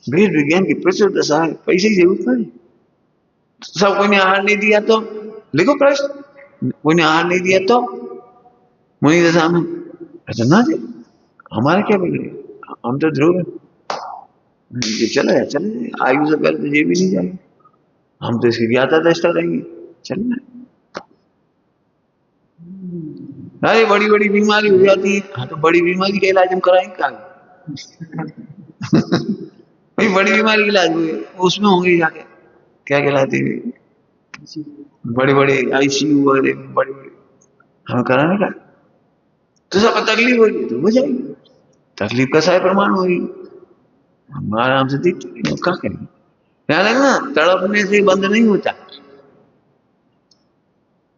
भेद विज्ञान की प्रचुर दशा है, पैसे की जरूरत नहीं। सब कोई ने आहार नहीं दिया तो लिखो प्रश्न, कोई ने आहार नहीं दिया तो मुनि दशा में, ऐसा ना दे, हमारा क्या बिगड़ेगा, हम तो ध्रुव है, ये चला है चले जाए, आयु से पहले तो ये भी नहीं जाएगा, हम तो इसकी ज्ञाता दृष्टा रहेंगे, चलना। अरे बड़ी बड़ी बीमारी हो जाती है, हाँ तो बड़ी बीमारी का इलाज हम कराएंगे कहाँ। भाई बड़ी बीमारी का इलाज हुए उसमें होंगे जाके, क्या कहलाती है, बड़े बड़े आईसीयू वगैरह, बड़े बड़े, हमें कराने का। तो सब तकलीफ होगी तो हो जाएगी, तकलीफ का साय प्रमाण होगी, हम आराम से देखते हैं, क्या करेंगे। ध्यान रखना, तड़पने से बंद नहीं होता,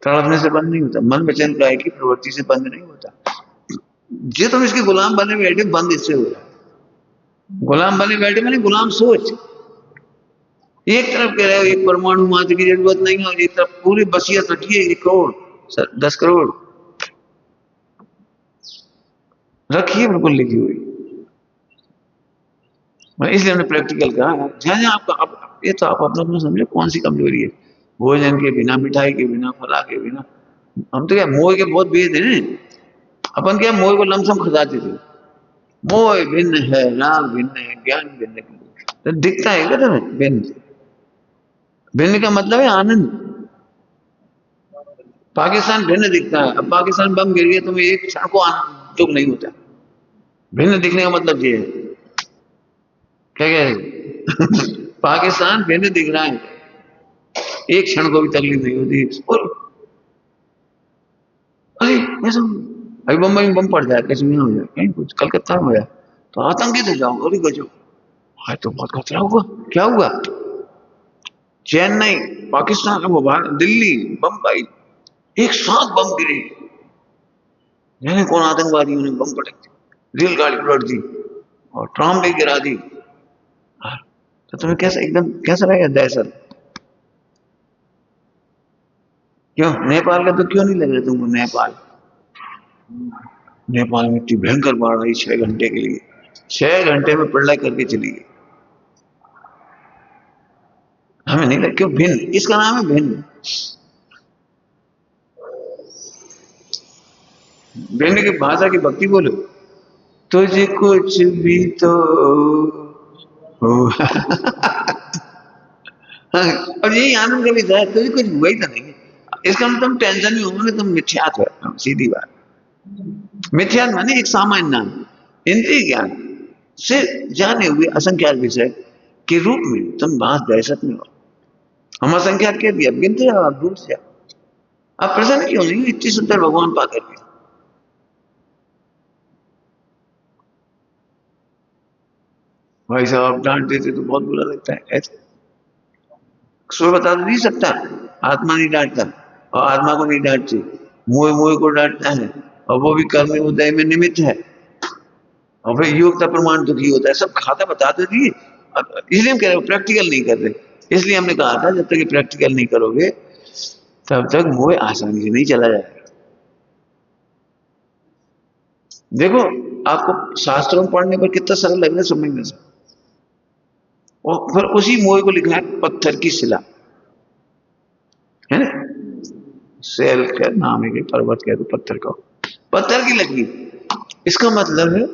तड़पने से बंद नहीं होता, मन वचन काया की प्रवृत्ति से बंद नहीं होता। जो तुम इसके गुलाम बने बैठे, बंद इससे हो रहा है। गुलाम बने बैठे मैंने गुलाम सोच, एक तरफ कह रहे हो एक परमाणु मात्र की जरूरत नहीं है, और एक तरफ पूरी बसिया सटी है 1 करोड़ 10 करोड़। रखी है बिल्कुल लिखी हुई। मैं इसलिए हमने प्रैक्टिकल कहा। जहाँ जहाँ आपका आप ये तो आप अपना अपना समझे कौन सी कमजोरी है। भोजन के बिना, मिठाई के बिना, फला के बिना। हम तो क्या मोह के बहुत भेद हैं। अपन क्या मोह को लमसम खजाते थे। मोह भिन्न है, राग भिन्न है, ज्ञान भिन्न है। तो दिखता है क्या तुम्हें भिन्न? भिन्न का मतलब है आनंद। पाकिस्तान भिन्न दिखता है। अब पाकिस्तान बम गिर गया, तुम्हें एक क्षण को आनंद दुख नहीं होता। भिन्न दिखने का मतलब ये है। क्या कह रहे? पाकिस्तान भिन्न दिख रहा है, एक क्षण को भी तकलीफ नहीं होती। और अरे ऐसा अभी बम्बई में बम पड़ जाए, कश्मीर में हो जाए, कहीं कुछ कलकत्ता में हो जाए, तो आतंकित हो जाओ। अरे गजब, आज तो बहुत खतरा हुआ। क्या हुआ? चेन्नई, पाकिस्तान, वो दिल्ली, बम्बई, एक साथ बम गिरे। यानी कौन आतंकवादियों ने बम पटक दी, रेलगाड़ी उलट दी और ट्राम भी गिरा दी। हाँ, तो तुम्हें कैसा एकदम कैसा लगेगा दहशत? क्यों नेपाल का तो क्यों नहीं लग रहा तुमको? नेपाल, नेपाल में इतनी भयंकर बाढ़ आई 6 घंटे के लिए। 6 घंटे में प्रलय करके चली गई। हमें नहीं लग, क्यों? भिन्न, इसका नाम है भिन्न। भिन्न की भाषा की भक्ति बोलो। तुझे कुछ भी तो हो। और यही आनंद का विषय है। तुझे कुछ हुआ ही तो नहीं है, इसका मतलब तुम टेंशन में होंगे, तुम मिथ्यात्व है, सीधी बात। मिथ्यात्व माने एक सामान्य नाम, इंद्रिय ज्ञान से जाने हुए असंख्यात विषय के रूप में तुम बात दहशत में हो। हम असंख्यात कह दिया, गिनते जाओ, आप ढूंढते जाओ। आप प्रसन्न क्यों नहीं? इतनी सुंदर भगवान पा करके। भाई साहब डांट देते तो बहुत बुरा लगता है ऐसे। सो बता तो नहीं सकता, आत्मा नहीं डांटता और आत्मा को नहीं डांटती, मोह मोह को डांटता है, और वो भी कर्म उदय में निमित्त है। और फिर योग्यता प्रमाण दुखी होता है। सब खाता बता तो दिए। इसलिए हम कह रहे हो प्रैक्टिकल नहीं कर रहे। इसलिए हमने कहा था जब तक ये प्रैक्टिकल नहीं करोगे तब तक मोह आसानी से नहीं चला जाएगा। देखो, आपको शास्त्रों में पढ़ने पर कितना सरल लग रहा है समझने से। और फिर उसी मोह को लिखा है पत्थर की शिला, है ना? सेल का नाम है कि पर्वत कह दो पत्थर का, पत्थर की लकीर। इसका मतलब है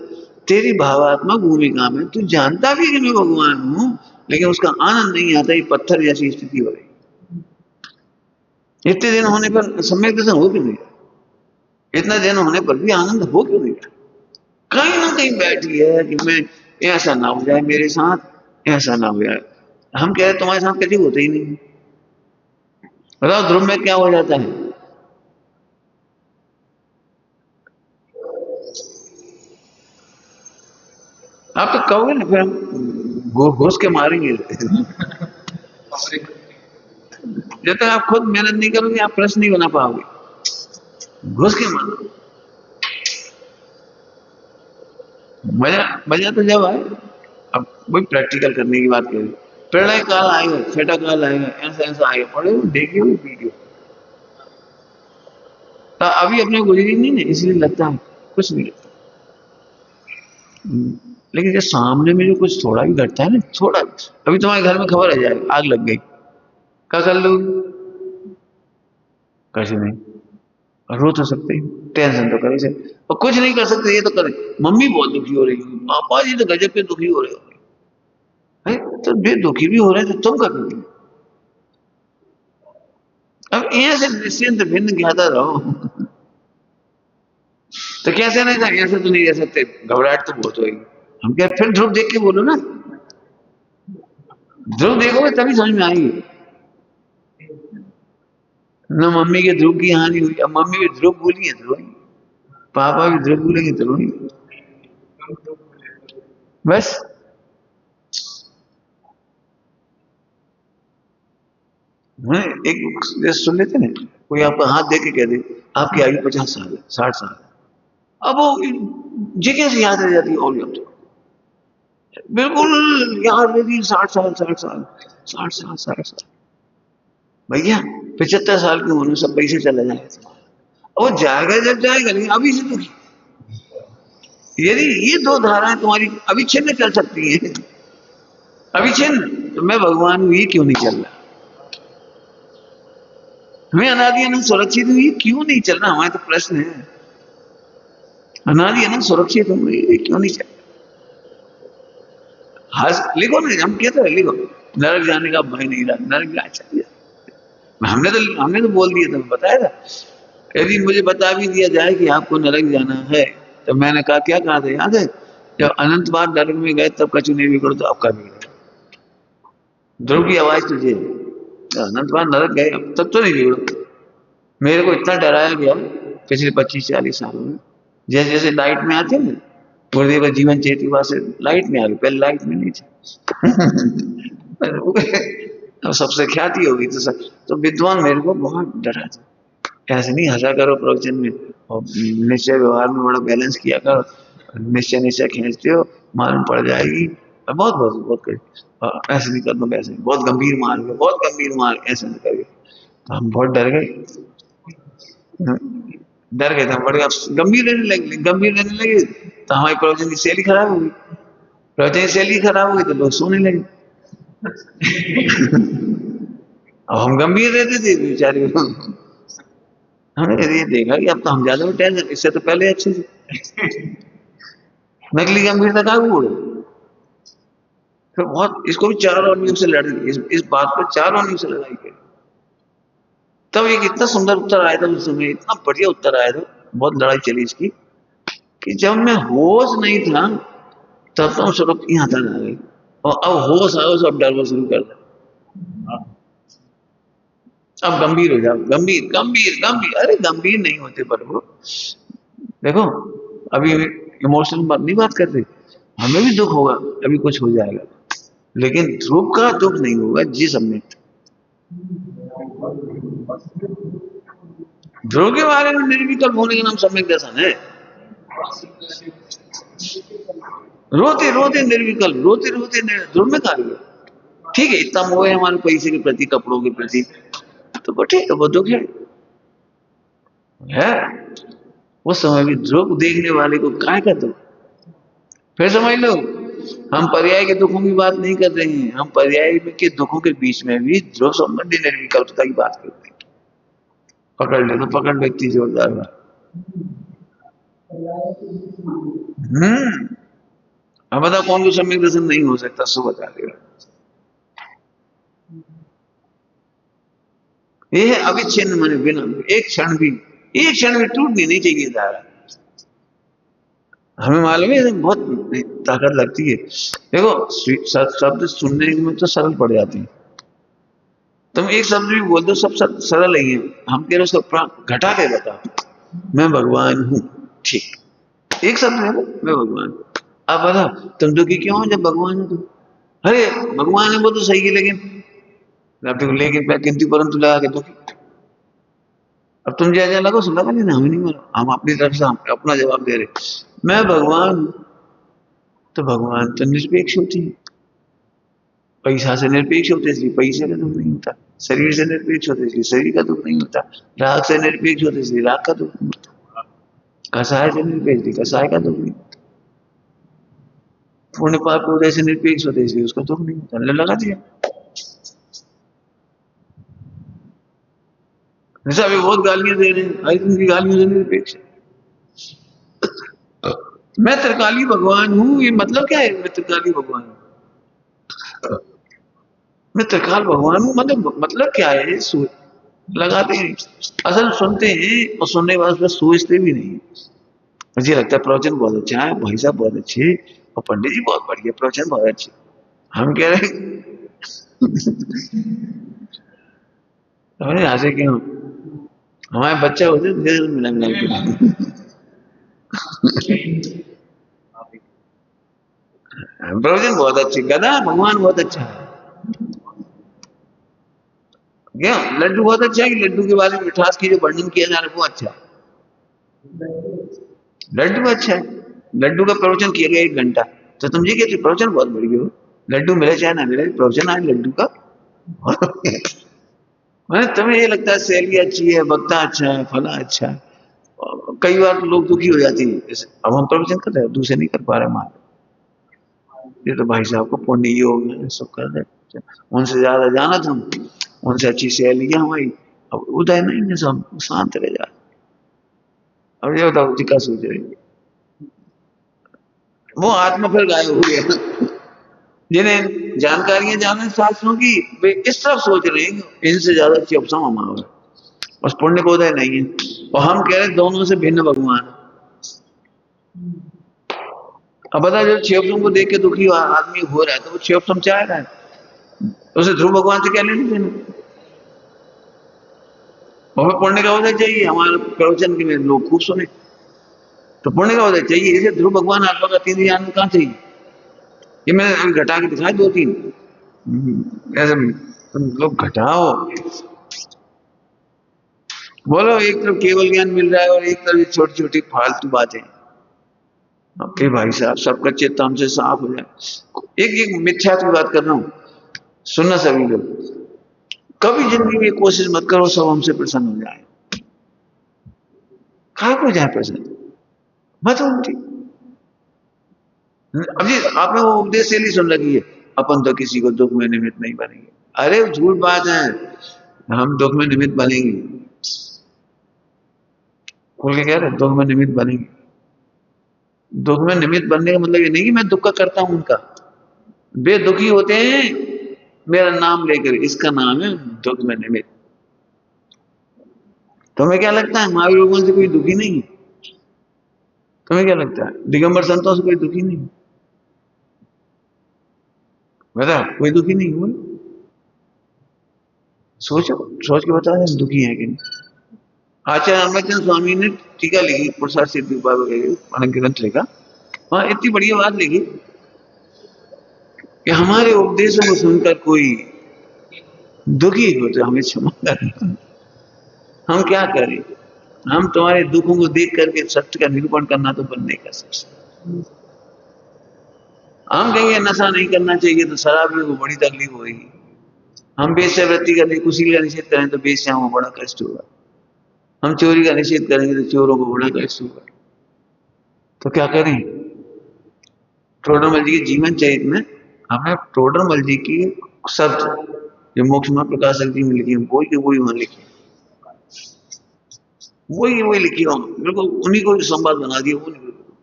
तेरी भावात्मक भूमिका में तू जानता भी है कि मैं भगवान हूं, लेकिन उसका आनंद नहीं आता। ये पत्थर जैसी स्थिति हो रही। इतने दिन होने पर सम्यक दर्शन हो क्यों नहीं रहा? इतना दिन होने पर भी आनंद हो क्यों नहीं रहा? कहीं ना कहीं बैठी है कि मैं, ऐसा ना हो जाए मेरे साथ, ऐसा ना हो जाए। हम कह रहे तुम्हारे साथ कभी होता ही नहीं। बताओ ध्रुव में क्या हो जाता है? आप तो कहोगे ना, फिर हम घुस के मारेंगे। जब तक आप खुद मेहनत नहीं करोगे आप प्रश्न नहीं बना पाओगे। घुस के मारो। मजा मजा तो जब आए। अब वही प्रैक्टिकल करने की बात करें। प्रलय काल आएगा, छठा काल आएगा, ऐसा ऐसा आएगा, पढ़े हो, देखिए वो वीडियो। तो अभी अपने गुजरी नहीं ना, इसलिए लगता है कुछ नहीं लगता। लेकिन जो सामने में जो कुछ थोड़ा भी घटता है ना, थोड़ा, अभी तुम्हारे घर में खबर आ जाए आग लग गई, क्या कर लो? कैसे नहीं? रो तो सकते हैं, टेंशन तो करे से, और कुछ नहीं कर सकते। ये तो करे, मम्मी बहुत दुखी हो रही है, पापा जी तो गजब पे दुखी हो रहे हो। अरे तो बे दुखी भी हो रहे हैं तो तुम कर दोगे। अब यहाँ से निश्चिंत भिन्न ज्ञाता रहो। तो कैसे नहीं था, ऐसे तो नहीं रह सकते, घबराहट तो बहुत होगी। हम क्या, फिर ध्रुव देख के बोलो ना। ध्रुव देखोगे तभी समझ में आएगी। न मम्मी के ध्रुव की हानि हुई। अब मम्मी भी ध्रुव बोली है तो रोई, पापा भी ध्रुव बोलेंगे तो रोई। बस। मैं एक जैसे सुन लेते ना, कोई आपका हाथ दे के कह दे आपकी आयु 50 साल है, 60 साल है। अब वो जी कैसे याद रह जाती है? और तो बिल्कुल याद रहती, 60 साल, 60 साल, 60 साल, 60 साल। भैया 75 साल की उम्र में सब पैसे चला जाएगा। वो जाएगा, जब जाएगा नहीं, अभी से दुखी। यदि ये दो धाराएं तुम्हारी अविच्छिन्न चल सकती हैं, अविच्छिन्न, तो मैं भगवान हूं ये क्यों नहीं चल रहा? मैं अनादि अनंत सुरक्षित हूं ये क्यों नहीं चल रहा? हमारा तो प्रश्न है, अनादि अनंत सुरक्षित हूं ये क्यों नहीं चल रहा? लिखो ना, हम कहते हैं लिखो, नरक जाने का भय नहीं रहा, नरक जा चलिए। हमने तो बोल दिया था, बताया था। यदि मुझे बता भी दिया जाए कि आपको नरक जाना है, तो मैंने कहा क्या कहा था याद है? जब अनंत बार नरक में गए तब कछु नहीं बिगड़ो तो आपका बिगड़े। ध्रुव की आवाज तुझे, अनंत बार नरक गए तब तो नहीं बिगड़ो। मेरे को इतना डराया गया पिछले 25-40 सालों में, जैसे जैसे लाइट में आते ना, गुरुदेव का जीवन चेतिवा से लाइट में आ गए, पहले लाइट में नहीं थे। अब सबसे ख्याति हो गई तो विद्वान मेरे को बहुत डरा था। ऐसे नहीं हंसा करो प्रवचन में, और निश्चय व्यवहार में बड़ा बैलेंस किया करो, निश्चय निश्चय खींचते हो मालूम पड़ जाएगी। बहुत बहुत बहुत करी, ऐसे नहीं करना, वैसे बहुत गंभीर मार्ग है, बहुत गंभीर मार्ग, ऐसे नहीं करिए। तो हम बहुत डर गए, डर गए थे हम, बड़े गंभीर रहने लगे, गंभीर रहने लगे तो हमारी प्रवचन की शैली खराब होगी, प्रवचन की शैली खराब होगी तो लोग सोने लगे। अब हम गंभीर रहते थे बेचारे, हमने ये देखा कि अब तो हम ज्यादा टेंशन, इससे तो पहले अच्छे थे। नकली गंभीरता का उड़ो, फिर बहुत इसको भी चारों आदमियों से लड़ी, इस बात पर चारों आदमियों से लड़ाई करी। तब एक इतना सुंदर उत्तर आया था उस समय, इतना बढ़िया उत्तर आया था, बहुत लड़ाई चली इसकी, कि जब मैं होश नहीं था तब तो सब यहाँ तक आ गई, और अब होश आओ सब डरना शुरू कर दे। अब गंभीर हो जाओ, गंभीर गंभीर गंभीर, अरे गंभीर नहीं होते प्रभु। देखो अभी इमोशनल बात नहीं बात कर रहे, हमें भी दुख होगा, अभी कुछ हो जाएगा, लेकिन ध्रुव का दुख नहीं होगा जिस हमने। ध्रुव के बारे में निर्विकल्प होने का नाम सम्यक दर्शन है। रोते रोते निर्विकल्प, रोते रोते ध्रुव में कार्य, ठीक है इतना मोह है हमारे पैसे के प्रति, कपड़ों के प्रति, तो ठीक है वो दुख है। उस समय भी ध्रुव देखने वाले को काय का दुख। फिर समझ लो, हम पर्याय के दुखों की बात नहीं कर रहे हैं, हम पर्याय के दुखों के बीच में भी ध्रुव संबंधी निर्विकल्पता की बात कर रहे हैं। पकड़ ले तो पकड़ व्यक्ति जोरदार बात। अब बता कौन को सम्यक दर्शन नहीं हो सकता, सो बता देगा। ये है अविच्छिन्न मन, बिना एक क्षण भी टूटनी नहीं चाहिए धारा। हमें मालूम है बहुत ताकत लगती है। देखो शब्द सुनने में तो सरल पड़ जाते हैं, तुम एक शब्द भी बोल दो सब सरल ही है, हम कह रहे उसको घटा के बता, मैं भगवान हूं, ठीक, एक शब्द है मैं भगवान। अब बता तुम दुखी क्यों हो जब भगवान हो तुम? अरे भगवान है वो तो सही है, लेकिन किंतु परंतु लगा के दुखी। अब तुम जैसा लगो सुन लगा नहीं ना, हमें नहीं मालूम, हम अपनी तरफ से अपना जवाब दे रहे, मैं भगवान। तो भगवान तो निरपेक्ष होती है, पैसा से निरपेक्ष होते इसलिए पैसे का दुख नहीं होता, शरीर से निरपेक्ष होते इसलिए शरीर का दुख नहीं होता, राग से निरपेक्ष होते इसलिए राग का दुख नहीं होता, कसाय से निरपेक्ष कसाय का दुख नहीं होता, पुण्य पाप उदय से निरपेक्ष होते इसलिए उसका दुख नहीं होता। लगा दिया, जैसे अभी बहुत गालियां दे रहे हैं, आज उनकी गालियों से निरपेक्ष। मैं त्रिकाली भगवान हूं, ये मतलब क्या है? मैं त्रिकाली भगवान हूं, मैं त्रिकाल भगवान हूं, मतलब क्या है? लगाते हैं, असल सुनते हैं और सुनने के बाद सोचते भी नहीं। मुझे लगता है प्रवचन बहुत अच्छा है, भाई साहब बहुत अच्छे, और पंडित जी बहुत बढ़िया, प्रवचन बहुत अच्छे। हम कह रहे हैं हंसे क्यों? हमारे बच्चा होते मिला मिला प्रवचन बहुत अच्छे, गधा भगवान बहुत अच्छा है। क्या लड्डू बहुत अच्छा है कि लड्डू के बारे में मिठास की जो वर्णन किया जा रहा है वो अच्छा है? लड्डू अच्छा है, लड्डू का प्रवचन किया गया 1 घंटा, तो तुम ये कहते प्रवचन बहुत बढ़िया हो, लड्डू मिले चाहे ना मिले प्रवचन आए लड्डू का। मैंने तुम्हें ये लगता है शैली अच्छी है, वक्ता अच्छा है, फला अच्छा है, कई बार तो लोग दुखी हो जाते हैं, जैसे अब हम प्रवचन कर रहे हैं, दूसरे नहीं कर पा रहे मान, ये तो भाई साहब को पुण्य ही हो गया, सब कर रहे, उनसे ज्यादा जाना था, उनसे अच्छी सहेली है हमारी, अब उदय नहीं है, सब शांत रह जा। अब ये बताओ जी क्या सोच रहे हैं? वो आत्मा फिर गायब हो गया। जिन्हें जानकारियां जाने शास्त्रों की, वे इस तरफ सोच रहे हैं कि इनसे ज्यादा अच्छी अवसर हमारा, बस पुण्य को उदय नहीं है, और हम कह रहे हैं दोनों से भिन्न भगवान है। अब बता, जो शिवम को देख के दुखी आदमी हो रहा है, तो वो शिवम चाह रहा है, तो उसे ध्रुव भगवान से क्या लेना देना? हमें पुण्य का उदय चाहिए, हमारे प्रवचन के में लोग खूब सुने, तो पुण्य का उदय चाहिए, इसे ध्रुव भगवान आत्मा का तीन ज्ञान कहाँ चाहिए? ये मैंने अभी घटा के दिखाया दो तीन। ऐसे तुम लोग घटाओ, बोलो एक तरफ केवल ज्ञान मिल रहा है और एक तरफ छोटी छोटी फालतू बातें। ओके भाई साहब, सबका चित्त हमसे साफ हो जाए। एक एक मिथ्या की बात कर रहा हूं, सुनना सभी लोग, कभी जिंदगी में कोशिश मत करो सब हमसे प्रसन्न हो जाए, कहा को जाए प्रसन्न मत उनकी। अभी आपने वो उपदेश से सुन रखी है, अपन तो किसी को दुख में निमित्त नहीं बनेंगे। अरे झूठ बात है, हम दुख में निमित्त बनेंगे, खोल के कह रहे दुख में निमित्त बनेंगे। दुख में निमित्त बनने का मतलब ये नहीं कि मैं दुख का करता हूं उनका, वे दुखी होते हैं मेरा नाम लेकर, इसका नाम है दुख में निमित्त। तुम्हें क्या लगता है महावीर भगवान से कोई दुखी नहीं है? तुम्हें क्या लगता है दिगंबर संतों से कोई दुखी नहीं? बता, कोई दुखी नहीं हुआ? सोचो, सोच के बता रहे दुखी है कि नहीं। आचार्य रामचंद्र स्वामी ने टीका लिखी, प्रसाद सिद्धि ग्रंथ लिखा, वहां इतनी बढ़िया बात लिखी कि हमारे उपदेशों को सुनकर कोई दुखी हो तो हमें क्षमा करें, हम क्या करें? हम तुम्हारे दुखों को देख करके सत्य का निरूपण करना तो बंद नहीं कर सकते। हम कहेंगे नशा नहीं करना चाहिए तो शराबियों को बड़ी तकलीफ होगी, हम वेश्यावृत्ति करने कुशील का निषेध करें तो वेश्याओं को बड़ा कष्ट होगा, हम चोरी का निषेध करेंगे तो चोरों को बड़ा कष्ट होगा। तो क्या करें? टोडरमल जी के जीवन चरित में हमने टोडरमल जी की शब्द जो मोक्ष में प्रकाशक जी में लिखी है, वही वही वहां लिखी, वही वही लिखी हो, बिल्कुल उन्हीं को संवाद बना दिया।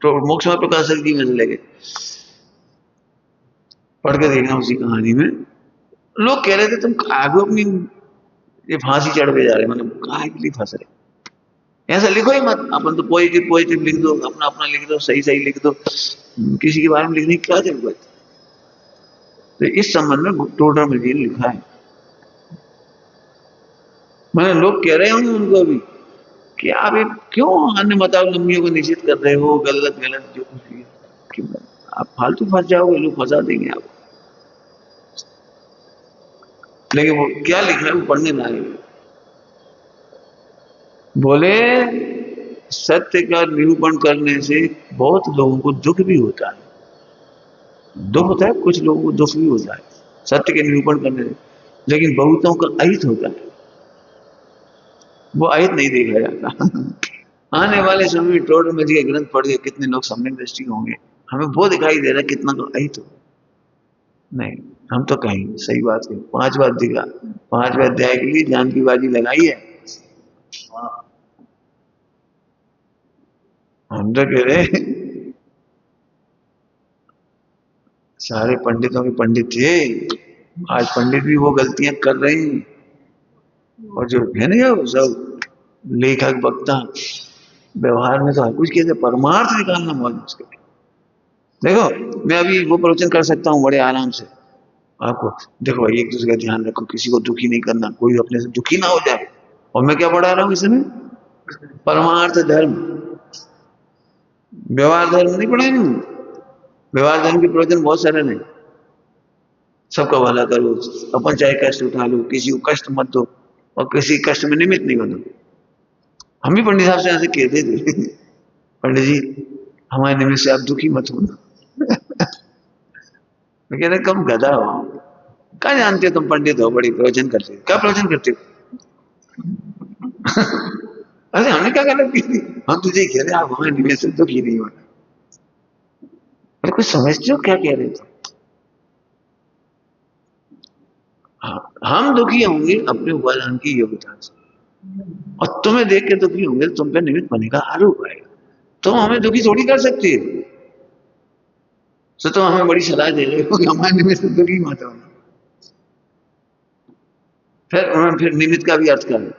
तो मोक्ष में प्रकाशक जी में से लेके पढ़ के देखना, उसी कहानी में लोग कह रहे थे तुम आगे अपनी ये फांसी चढ़ पे जा रहे, मतलब काहे के लिए फंस रहे, ऐसा लिखो ही मत, अपन तो पॉजिटिव पॉजिटिव लिख दो, अपना अपना लिख दो, सही सही लिख दो, किसी के बारे में लिखने की क्या जरूरत? तो इस संबंध में टोडरमल जी ने लिखा है। मैंने लोग कह रहे होंगे उनको अभी कि आप ये क्यों अन्य मतावलंबियों को निषेध कर रहे हो, गलत गलत जो कुछ भी है, क्यों आप फालतू फंस जाओगे, लोग फंसा देंगे आपको। लेकिन वो क्या लिख रहे हैं वो पढ़ने लायक, बोले सत्य का निरूपण करने से बहुत लोगों को दुख भी होता है, दुख होता है, कुछ लोगों को दुख भी होता है सत्य के निरूपण करने से, लेकिन बहुतों का अहित होता है, वो अहित नहीं देखा जाता। आने वाले समय में टोडरमल जी के ग्रंथ पढ़ के कितने लोग सम्यक दृष्टि होंगे, हमें वो दिखाई दे रहा है कितना तो अहित हो। नहीं, हम तो कहीं सही बात है, 5 बार दिखा, 5वें अध्याय के लिए जान की बाजी लगाई है। हम तो कह रहे सारे पंडितों के पंडित थे, आज पंडित भी वो गलतियां कर रहे हैं, और जो है ना सब लेखक वक्ता व्यवहार में तो हर कुछ कहते, परमार्थ निकालना बहुत मुश्किल है। देखो मैं अभी वो प्रवचन कर सकता हूँ बड़े आराम से आपको, देखो भाई एक दूसरे का ध्यान रखो, किसी को दुखी नहीं करना, कोई अपने से दुखी ना हो जाए, और मैं क्या पढ़ा रहा हूँ इसमें? परमार्थ धर्म, व्यवहार धर्म नहीं पढ़ा रहा हूँ। व्यवहार धर्म के प्रवचन बहुत सरल है, सबका भला करो, अपन चाहे कष्ट उठा लो, किसी को कष्ट मत दो, और किसी कष्ट में निमित्त नहीं बनो। हम भी पंडित साहब से ऐसे कहते थे, पंडित जी हमारे निमित्त से आप दुखी मत होना। मैं कहते कम गधा हो, क्या जानते हो तुम पंडित हो, बड़ी प्रवचन करते हो, क्या प्रवचन करते हो? अरे हमने क्या गलत की थी? हम तुझे कह रहे आप हमें निवेश से दुखी नहीं होना। अरे कुछ समझते हो क्या कह रहे थे? हाँ, हम दुखी होंगे अपने उपादान की योग्यता से, और तुम्हें देख के दुखी होंगे तो तुम पे निमित्त बने का आरोप आएगा। तुम हमें दुखी थोड़ी कर सकती है। तो तुम हमें बड़ी सलाह दे रहे हो कि हमारे निमित्त से दुखी मत होना। फिर उन्होंने फिर निमित्त का भी अर्थ करो,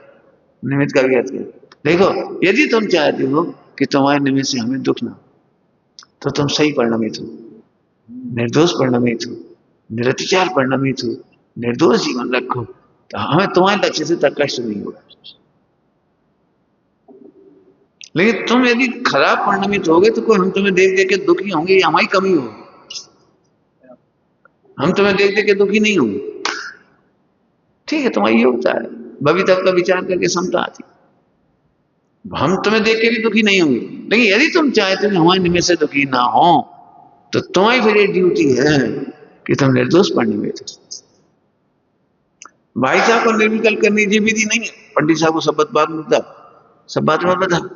निमित्त का भी अर्थ करो। देखो, यदि तुम चाहते हो कि तुम्हारे निमित्त से हमें दुख ना हो, तो तुम सही परिणमित हो, निर्दोष परिणमित हो, निरतिचार परिणमित हो, निर्दोष जीवन रखो, तो हमें तुम्हारे लक्ष्य से तक कष्ट नहीं होगा। लेकिन तुम यदि खराब परिणमित होगे तो कोई हम तुम्हें देख देख के दुखी होंगे, ये हमारी कमी होगी। हम तुम्हें देख देख के दुखी नहीं होंगे। ठीक है, तुम्हारी योग्यता है, भवितव्य का विचार करके समता आती। हम तुम्हें देख के भी दुखी नहीं होंगे, लेकिन यदि तुम चाहते हो कि हमारे निमित्त से दुखी ना हो, तो तुम्हारी फिर एक ड्यूटी है कि तुम निर्दोष परिणमित हो। भाई साहब को निर्विकल्प करने की विधि नहीं है। पंडित साहब को सब बात मत बताओ, सब बात मत बताओ,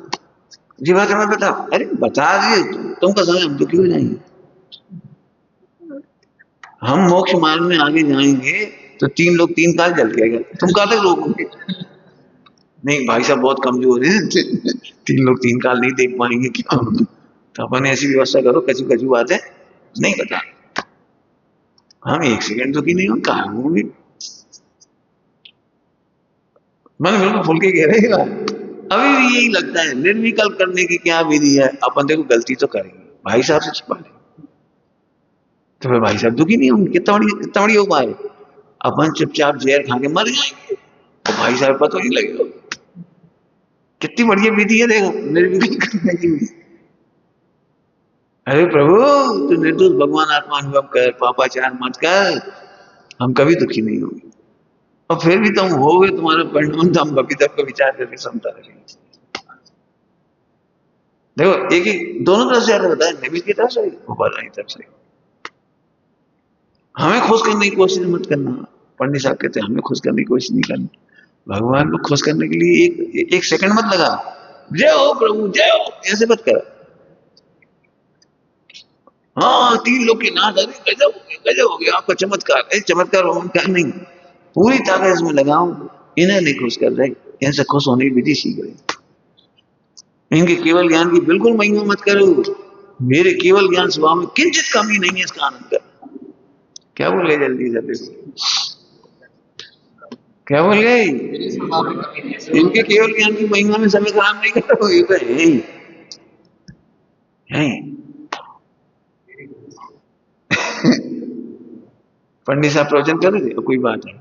जी बात मत बताओ। अरे बता दिए तुमको समय हम दुखी हो जाएंगे। हम मोक्ष मार्ग में आगे जाएंगे तो तीन लोग तीन काल जल के आएगा, तुम कहा तक रोकोगे? नहीं भाई साहब बहुत कमजोर है, तीन लोग तीन काल नहीं देख पाएंगे क्या? तो अपन ऐसी व्यवस्था करो, कचू कचू बात है नहीं पता। हम एक सेकंड दुखी नहीं हो, कहा होंगे। मन बिल्कुल फुल के कह रहे हैं। अभी भी यही लगता है निर्विकल्प करने की क्या विधि है? अपन देखो गलती तो करेंगे, भाई साहब से छिपा लेंगे, तो फिर भाई साहब दुखी नहीं होंगे। कितना बड़ी उपाय है। अपन चुपचाप जहर खा के मर जाएंगे और भाई साहब पता नहीं लगेगा। कितनी बढ़िया विधि है, देखो निर्विकल्प करने की विधि। अरे प्रभु, तू निर्दोष भगवान आत्मा अनुभव कर, पापाचार मत कर, हम कभी दुखी नहीं होंगे। और फिर भी तुम होगे, तुम्हारा परिणाम तो हम कभी तक का विचार करके समझता रहेंगे। देखो एक ही दोनों तरफ से होता है, निमित्त की तरफ से, उपादान की तरफ से। हमें खुश करने की कोशिश मत करना। पंडित साहब कहते हैं हमें खुश करने की कोशिश नहीं करनी। भगवान को खुश करने के लिए एक सेकंड मत लगा, जय हो प्रभु जय हो, ऐसे मत कर। हाँ तीन लोग के नाथ, अरे गजब गजब हो गया आपका चमत्कार। अरे चमत्कार वमत्कार नहीं, पूरी ताकत इसमें लगाओ। इन्हें नहीं खुश कर रहे, इनसे खुश होने की विधि सीख रहे। इनके केवल ज्ञान की बिल्कुल महिमा मत करो। मेरे केवल ज्ञान स्वभाव में किंचित कमी नहीं है, इसका आनंद कर। क्या बोले जल्दी से देखो, क्या बोल गए? इनके केवल ज्ञान की महिमा में समय खराब नहीं करो, ये तो है ही है। पंडित साहब प्रवचन कर रहे थे, कोई बात है,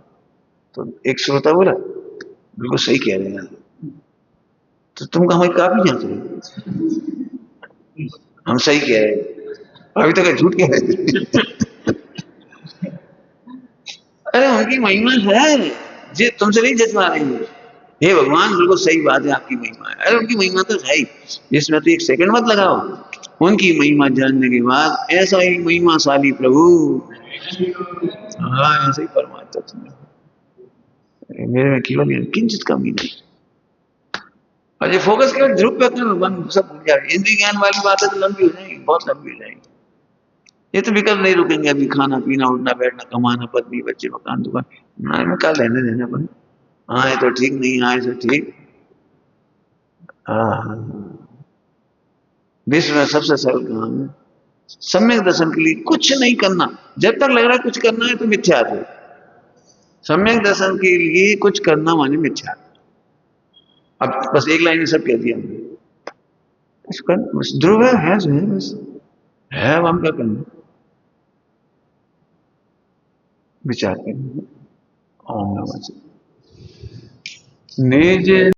तो एक श्रोता बोला बिल्कुल सही कह रहे हैं, तो तुम हमारी काफी जांच रहे। हम सही कह रहे हैं, अभी तक झूठ कह रहे थे। अरे उनकी महिमा है, जे तुमसे नहीं जजवा रही है। हे भगवान बिल्कुल सही बात है, आपकी महिमा है। अरे उनकी महिमा तो है ही, इसमें तो एक सेकंड मत लगाओ। उनकी महिमा जानने के बाद ऐसा ही महिमाशाली प्रभु, हाँ ऐसे ही परमात्मा तुम्हें, मेरे में केवल किंचित कमी नहीं। और ये फोकस केवल ध्रुव पे कर, मन सब भूल जाएगी। इंद्रिय ज्ञान वाली बातें तो लंबी हो जाएंगी, बहुत लंबी हो जाएंगी। ये तो विकल्प नहीं रुकेंगे अभी, खाना पीना उठना बैठना कमाना पत्नी बच्चे मकान दुकान, ना इनमें क्या लेने देने पर। आए तो ठीक, नहीं आए तो ठीक। विश्व में सबसे सरल काम है सम्यक दर्शन के लिए कुछ नहीं करना। जब तक लग रहा है कुछ करना है तो मिथ्या है। सम्यक दर्शन के लिए कुछ करना माने मिथ्या। अब बस एक लाइन में सब कह दिया हमने। बस ध्रुव है जो है, बस है, अब हम क्या करना, विचार करना। ओम नमः शिवाय। निज